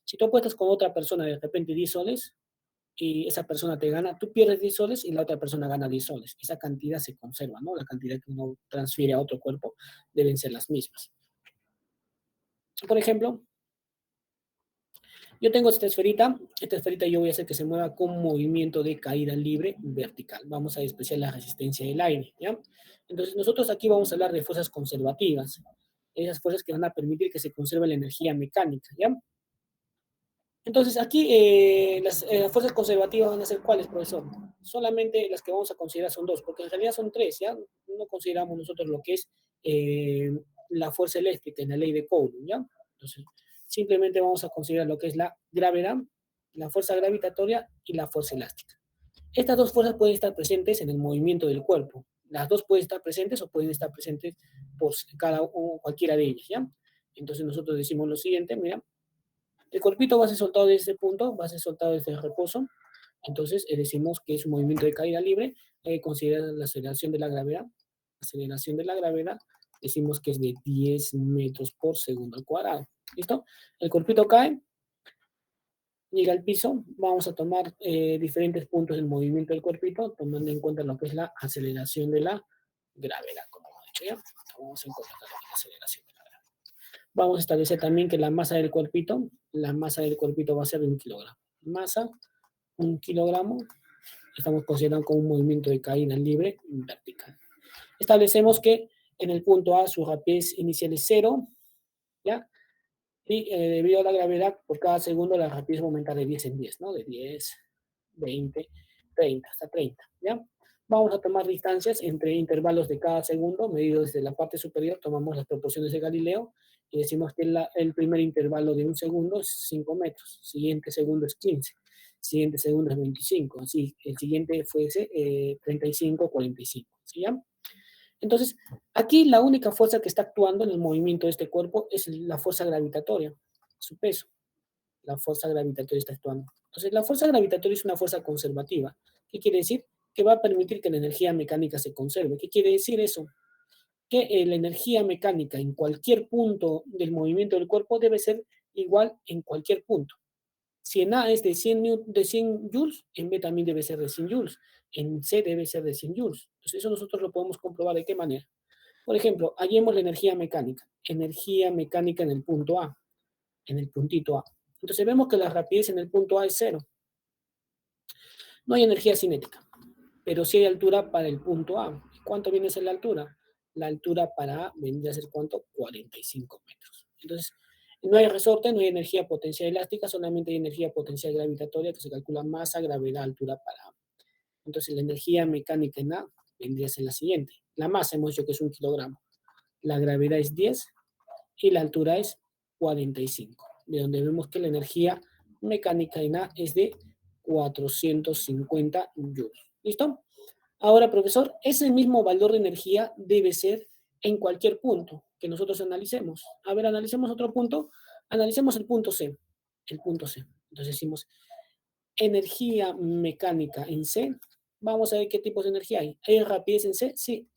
Si tú apuestas con otra persona de repente 10 soles y esa persona te gana, tú pierdes 10 soles y la otra persona gana 10 soles. Esa cantidad se conserva, ¿no? La cantidad que uno transfiere a otro cuerpo deben ser las mismas. Por ejemplo, yo tengo esta esferita yo voy a hacer que se mueva con movimiento de caída libre vertical. Vamos a despreciar la resistencia del aire, ¿ya? Entonces nosotros aquí vamos a hablar de fuerzas conservativas, esas fuerzas que van a permitir que se conserve la energía mecánica, ¿ya? Entonces aquí las fuerzas conservativas van a ser ¿cuáles, profesor? Solamente las que vamos a considerar son dos, porque en realidad son tres, ¿ya? No consideramos nosotros lo que es eh, la fuerza eléctrica en la ley de Coulomb, ¿ya? Entonces, simplemente vamos a considerar lo que es la gravedad, la fuerza gravitatoria y la fuerza elástica. Estas dos fuerzas pueden estar presentes en el movimiento del cuerpo. Las dos pueden estar presentes o pueden estar presentes por cualquiera de ellas, ¿ya? Entonces nosotros decimos lo siguiente, mira, el cuerpito va a ser soltado desde este punto, va a ser soltado desde el reposo. Entonces decimos que es un movimiento de caída libre. Considera la aceleración de la gravedad. Aceleración de la gravedad, decimos que es de 10 metros por segundo al cuadrado. ¿Listo? El cuerpito cae, llega al piso. Vamos a tomar diferentes puntos del movimiento del cuerpito, tomando en cuenta lo que es la aceleración de la gravedad, como hemos dicho ya. Vamos en cuenta lo que es la aceleración de la gravedad. Vamos a establecer también que la masa del cuerpito va a ser de 1 kilogramo. Masa, 1 kilogramo, estamos considerando como un movimiento de caída libre vertical. Establecemos que en el punto A su rapidez inicial es 0, ¿ya? Y debido a la gravedad, por cada segundo la rapidez va a aumentar de 10 en 10, ¿no? De 10, 20, 30, hasta 30, ¿ya? Vamos a tomar distancias entre intervalos de cada segundo, medidos desde la parte superior, tomamos las proporciones de Galileo y decimos que el primer intervalo de un segundo es 5 metros, siguiente segundo es 15, siguiente segundo es 25, así, el siguiente fuese 35, 45, ¿sí ya? Entonces, aquí la única fuerza que está actuando en el movimiento de este cuerpo es la fuerza gravitatoria, su peso. La fuerza gravitatoria está actuando. Entonces, la fuerza gravitatoria es una fuerza conservativa. ¿Qué quiere decir? Que va a permitir que la energía mecánica se conserve. ¿Qué quiere decir eso? Que la energía mecánica en cualquier punto del movimiento del cuerpo debe ser igual en cualquier punto. Si en A es de 100 joules, en B también debe ser de 100 joules. En C debe ser de 100 joules. Entonces eso nosotros lo podemos comprobar de qué manera. Por ejemplo, hallemos la energía mecánica. Energía mecánica en el punto A, en el puntito A. Entonces vemos que la rapidez en el punto A es 0. No hay energía cinética, pero sí hay altura para el punto A. ¿Cuánto viene a ser la altura? La altura para A vendría a ser ¿cuánto? 45 metros. Entonces, no hay resorte, no hay energía potencial elástica, solamente hay energía potencial gravitatoria que se calcula masa, gravedad, altura para A. Entonces, la energía mecánica en A vendría a ser la siguiente. La masa hemos dicho que es 1 kilogramo. La gravedad es 10 y la altura es 45. De donde vemos que la energía mecánica en A es de 450 joules. ¿Listo? Ahora, profesor, ese mismo valor de energía debe ser en cualquier punto que nosotros analicemos. A ver, analicemos otro punto. Analicemos el punto C. El punto C. Entonces decimos energía mecánica en C. Vamos a ver qué tipos de energía hay. ¿Hay rapidez en C? Sí.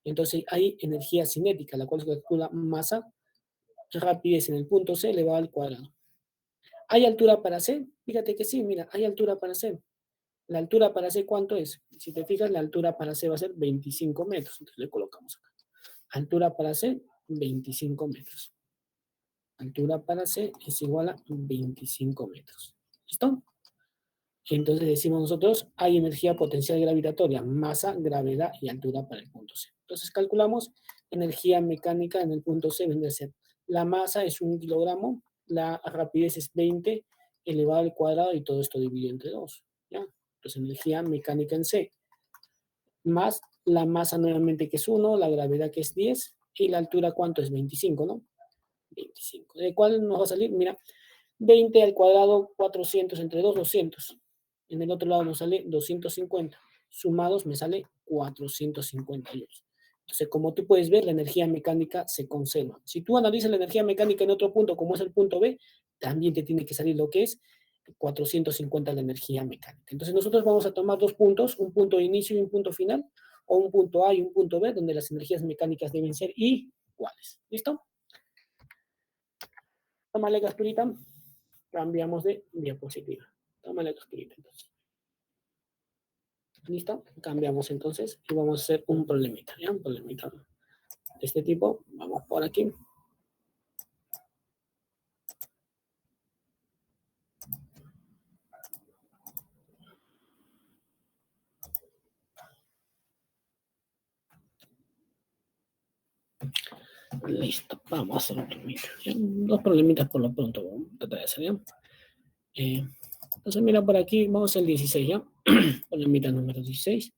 Entonces hay energía cinética, la cual se calcula masa, rapidez en el punto C elevado al cuadrado. ¿Hay altura para C? Fíjate que sí, mira, hay altura para C. ¿La altura para C cuánto es? Si te fijas, la altura para C va a ser 25 metros. Entonces le colocamos acá. Altura para C, 25 metros. Altura para C es igual a 25 metros. ¿Listo? Entonces decimos nosotros, hay energía potencial gravitatoria, masa, gravedad y altura para el punto C. Entonces calculamos energía mecánica en el punto C, vendría a ser, la masa es 1 kilogramo, la rapidez es 20 elevado al cuadrado y todo esto dividido entre 2. ¿Ya? Entonces energía mecánica en C, más la masa nuevamente que es 1, la gravedad que es 10 y la altura ¿cuánto es? 25, ¿no? 25. ¿De cuál nos va a salir? Mira, 20 al cuadrado, 400 entre 2, 200. En el otro lado nos sale 250. Sumados me sale 450 joules. Entonces, como tú puedes ver, la energía mecánica se conserva. Si tú analizas la energía mecánica en otro punto, como es el punto B, también te tiene que salir lo que es 450 la energía mecánica. Entonces, nosotros vamos a tomar dos puntos, un punto de inicio y un punto final, o un punto A y un punto B, donde las energías mecánicas deben ser iguales. ¿Listo? Tómale capturita. Cambiamos de diapositiva. Tómale capturita entonces. ¿Listo? Cambiamos entonces y vamos a hacer un problemita, ¿ya? Un problemita de este tipo. Vamos por aquí. Listo, vamos a hacer un problemita. ¿Ya? Dos problemitas por lo pronto. Vamos a tratar de hacer, ¿ya? Entonces, mira por aquí, vamos al 16, ¿ya? Problemita número 16.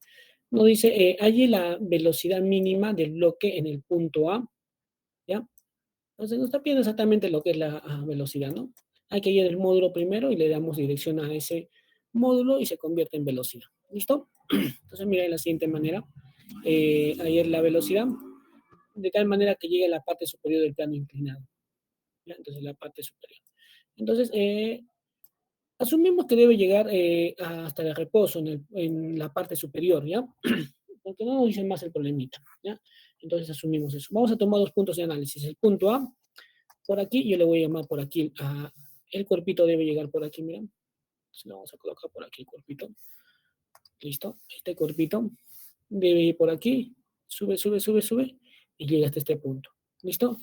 Nos dice, halle la velocidad mínima del bloque en el punto A, ¿ya? Entonces nos está pidiendo exactamente lo que es la velocidad, ¿no? Hay que ir al módulo primero y le damos dirección a ese módulo y se convierte en velocidad. ¿Listo? Entonces mira de la siguiente manera. Ahí es la velocidad, de tal manera que llegue a la parte superior del plano inclinado. ¿Ya? Entonces la parte superior. Entonces, asumimos que debe llegar hasta el reposo en la parte superior, ¿ya? Porque no nos dicen más el problemita, ¿ya? Entonces asumimos eso. Vamos a tomar dos puntos de análisis. El punto A, por aquí, yo le voy a llamar por aquí. El cuerpito debe llegar por aquí, miren. Entonces le vamos a colocar por aquí el cuerpito. Listo. Este cuerpito debe ir por aquí. Sube, sube, sube, sube. Y llega hasta este punto. ¿Listo?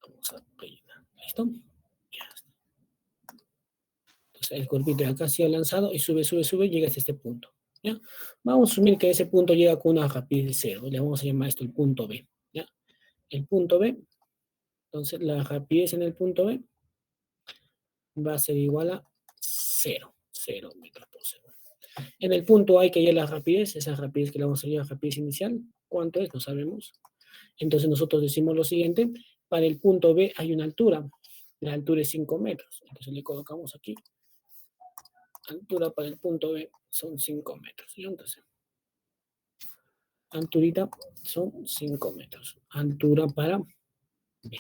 Vamos a rellenar. ¿Listo? Ya está. Entonces el cuerpito de acá ha sido lanzado y sube, sube, sube, llega hasta este punto. ¿Ya? Vamos a asumir que ese punto llega con una rapidez de 0. Le vamos a llamar esto el punto B. ¿Ya? El punto B. Entonces la rapidez en el punto B va a ser igual a 0. 0 metros por segundo. En el punto A hay que hallar la rapidez. Esa rapidez que le vamos a hallar, la rapidez inicial. ¿Cuánto es? No sabemos. Entonces nosotros decimos lo siguiente. Para el punto B hay una altura. La altura es 5 metros. Entonces le colocamos aquí. Altura para el punto B son 5 metros. ¿Y entonces? Alturita son 5 metros. Altura para B.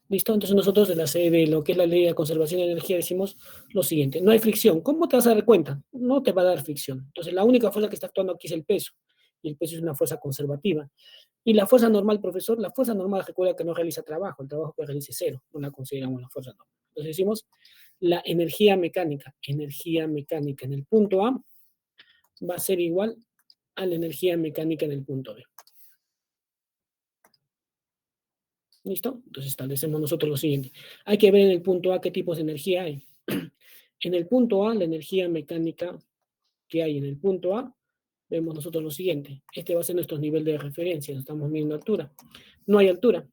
¿Listo? Entonces nosotros de lo que es la ley de conservación de energía decimos lo siguiente. No hay fricción. ¿Cómo te vas a dar cuenta? No te va a dar fricción. Entonces la única fuerza que está actuando aquí es el peso. y el peso es una fuerza conservativa. Y la fuerza normal, profesor, la fuerza normal recuerda que no realiza trabajo, el trabajo que realice es cero, no la consideramos la fuerza normal. Entonces decimos la energía mecánica en el punto A va a ser igual a la energía mecánica en el punto B. ¿Listo? Entonces establecemos nosotros lo siguiente. Hay que ver en el punto A qué tipos de energía hay. En el punto A, la energía mecánica que hay en el punto A, vemos nosotros lo siguiente. Este va a ser nuestro nivel de referencia. Estamos midiendo altura. No hay altura.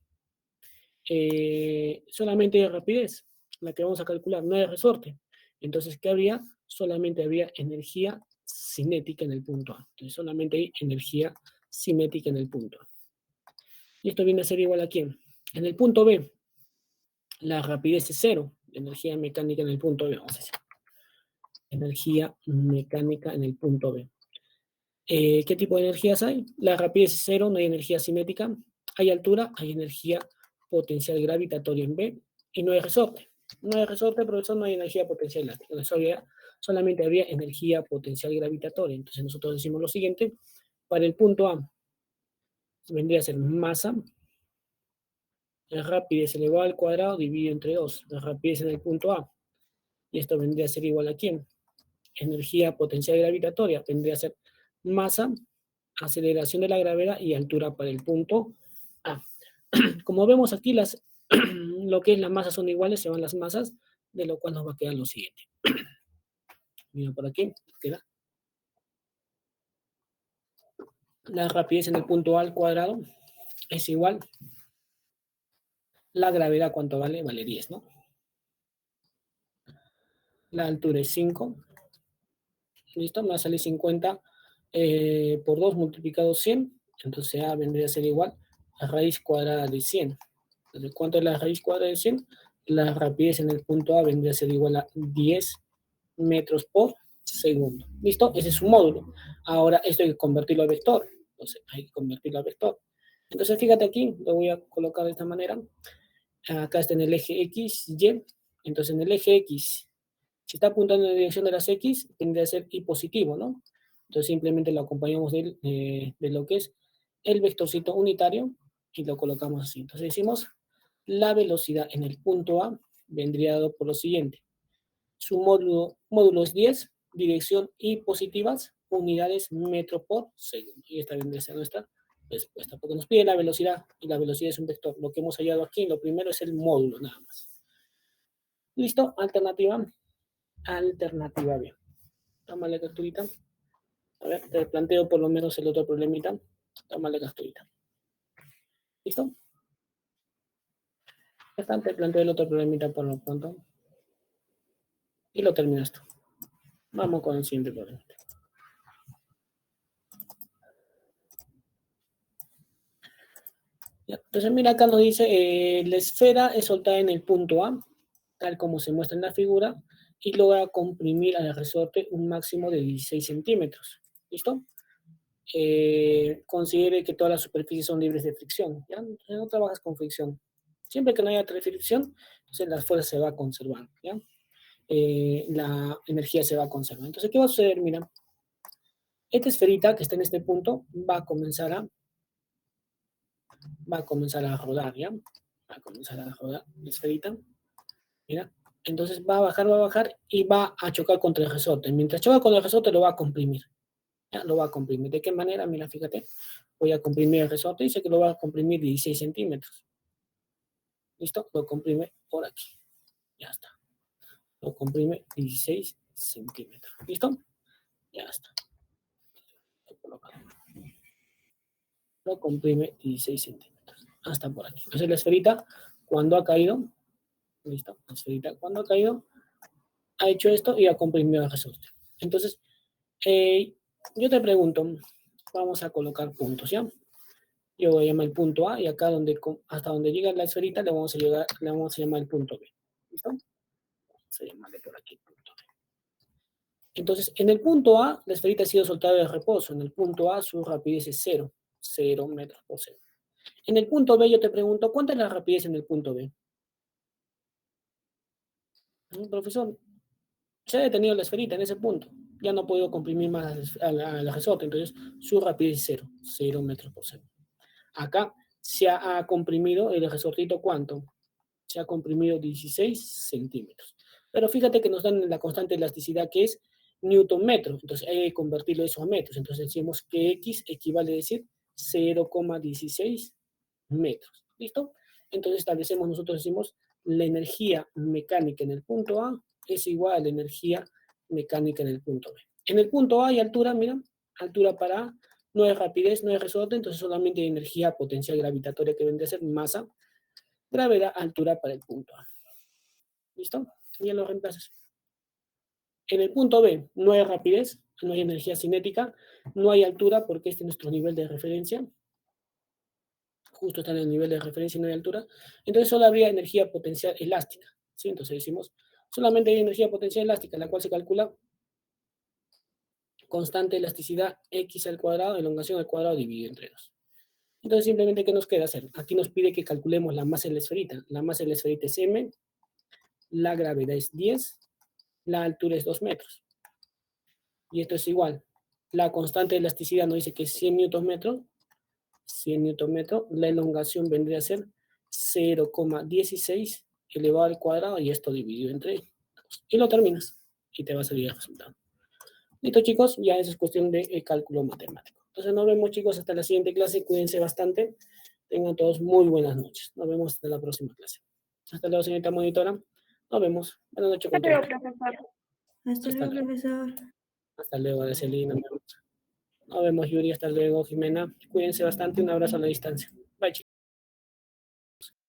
Solamente hay rapidez, la que vamos a calcular. No hay resorte. Entonces, ¿qué habría? Solamente habría energía cinética en el punto A. Entonces, solamente hay energía cinética en el punto A. Y esto viene a ser igual a ¿quién? En el punto B, la rapidez es cero. Energía mecánica en el punto B, vamos a decir. Energía mecánica en el punto B. ¿Qué tipo de energías hay? La rapidez es cero, no hay energía cinética. Hay altura, hay energía potencial gravitatoria en B. Y no hay resorte. No hay resorte, profesor, no hay energía potencial elástica. Solamente habría energía potencial gravitatoria. Entonces nosotros decimos lo siguiente. Para el punto A, vendría a ser masa, la rapidez elevado al cuadrado dividido entre 2. La rapidez en el punto A. Y esto vendría a ser igual a ¿quién? Energía potencial gravitatoria. Vendría a ser masa, aceleración de la gravedad y altura para el punto A. Como vemos aquí, lo que es las masas son iguales, se van las masas, de lo cual nos va a quedar lo siguiente. Mira por aquí, queda. La rapidez en el punto A al cuadrado es igual. La gravedad, ¿cuánto vale? Vale 10, ¿no? La altura es 5. ¿Listo? Me va a salir 50 por 2 multiplicado 100. Entonces A vendría a ser igual a raíz cuadrada de 100. Entonces, ¿cuánto es la raíz cuadrada de 100? La rapidez en el punto A vendría a ser igual a 10 metros por segundo. ¿Listo? Ese es su módulo. Ahora, esto hay que convertirlo a vector. Entonces, hay que convertirlo a vector. Entonces, fíjate aquí, lo voy a colocar de esta manera. Acá está en el eje X, Y. Entonces, en el eje X, si está apuntando en la dirección de las X, tendría que ser Y positivo, ¿no? Entonces, simplemente lo acompañamos de lo que es el vectorcito unitario y lo colocamos así. Entonces, decimos la velocidad en el punto A vendría dado por lo siguiente. Su módulo es 10, dirección y positivas, unidades metro por segundo. Y esta vendría a ser nuestra respuesta, porque nos pide la velocidad, y la velocidad es un vector. Lo que hemos hallado aquí, lo primero es el módulo, nada más. ¿Listo? Alternativa. Alternativa B. Toma la capturita. A ver, te planteo por lo menos el otro problemita. Toma la capturita. ¿Listo? Ya está, te planteo el otro problemita por lo pronto. Y lo terminas tú. Vamos con el siguiente problema. Ya, entonces, mira, acá nos dice, la esfera es soltada en el punto A, tal como se muestra en la figura, y logra comprimir al resorte un máximo de 16 centímetros. ¿Listo? Considere que todas las superficies son libres de fricción. ¿Ya? Entonces, no trabajas con fricción. Siempre que no haya fricción, entonces la fuerza se va a conservar. ¿Ya? La energía se va a conservar. Entonces, ¿qué va a suceder? Mira, esta esferita que está en este punto va a comenzar a rodar, ¿ya? Va a comenzar a rodar la esferita. Mira, entonces va a bajar y va a chocar contra el resorte. Mientras choca con el resorte lo va a comprimir. ¿Ya? Lo va a comprimir. ¿De qué manera? Mira, fíjate. Voy a comprimir el resorte. Dice que lo va a comprimir 16 centímetros. ¿Listo? Lo comprime por aquí. Ya está. Lo comprime 16 centímetros. ¿Listo? Ya está. Lo comprime 16 centímetros. Hasta por aquí. Entonces la esferita, cuando ha caído, ¿listo? La esferita, cuando ha caído, ha hecho esto y ha comprimido el resorte. Entonces, yo te pregunto, vamos a colocar puntos, ¿ya? Yo voy a llamar el punto A y acá hasta donde llega la esferita le vamos a llamar el punto B. ¿Listo? Vamos a llamarle por aquí punto B. Entonces, en el punto A, la esferita ha sido soltada de reposo. En el punto A, su rapidez es 0 metros por segundo. En el punto B, yo te pregunto, ¿cuánta es la rapidez en el punto B? Profesor, se ha detenido la esferita en ese punto. ya no puedo comprimir más al resorte, entonces su rapidez es 0 metros por segundo. Acá se ha comprimido el resortito, ¿cuánto? Se ha comprimido 16 centímetros. Pero fíjate que nos dan la constante de elasticidad que es newton metro, entonces hay que convertirlo eso a metros, entonces decimos que X equivale a decir 0,16 metros, ¿listo? Entonces establecemos, nosotros decimos, la energía mecánica en el punto A es igual a la energía mecánica en el punto B. En el punto A hay altura, mira, altura para A, no hay rapidez, no hay resorte, entonces solamente hay energía potencial gravitatoria que vendría a ser masa, gravedad, altura para el punto A. ¿Listo? Ya lo reemplazas. En el punto B no hay rapidez, no hay energía cinética, no hay altura porque este es nuestro nivel de referencia. Justo está en el nivel de referencia y no hay altura. Entonces solo habría energía potencial elástica. ¿Sí? Entonces decimos, solamente hay energía potencial elástica, la cual se calcula constante elasticidad x al cuadrado, elongación al cuadrado dividido entre 2. Entonces simplemente, ¿qué nos queda hacer? Aquí nos pide que calculemos la masa de la esferita. La masa de la esferita es m, la gravedad es 10, la altura es 2 metros. Y esto es igual. La constante de elasticidad nos dice que es 100 newton metros. 100 newton metros. La elongación vendría a ser 0,16 elevado al cuadrado y esto dividido entre 2. Y lo terminas. Y te va a salir el resultado. Listo, chicos. Ya eso es cuestión de cálculo matemático. Entonces nos vemos, chicos, hasta la siguiente clase. Cuídense bastante. Tengan todos muy buenas noches. Nos vemos hasta la próxima clase. Hasta luego, señorita monitora. Nos vemos. Buenas noches con todos. Hasta luego, profesor. Hasta luego, Araceli. Nos vemos, Yuri. Hasta luego, Jimena. Cuídense bastante. Un abrazo a la distancia.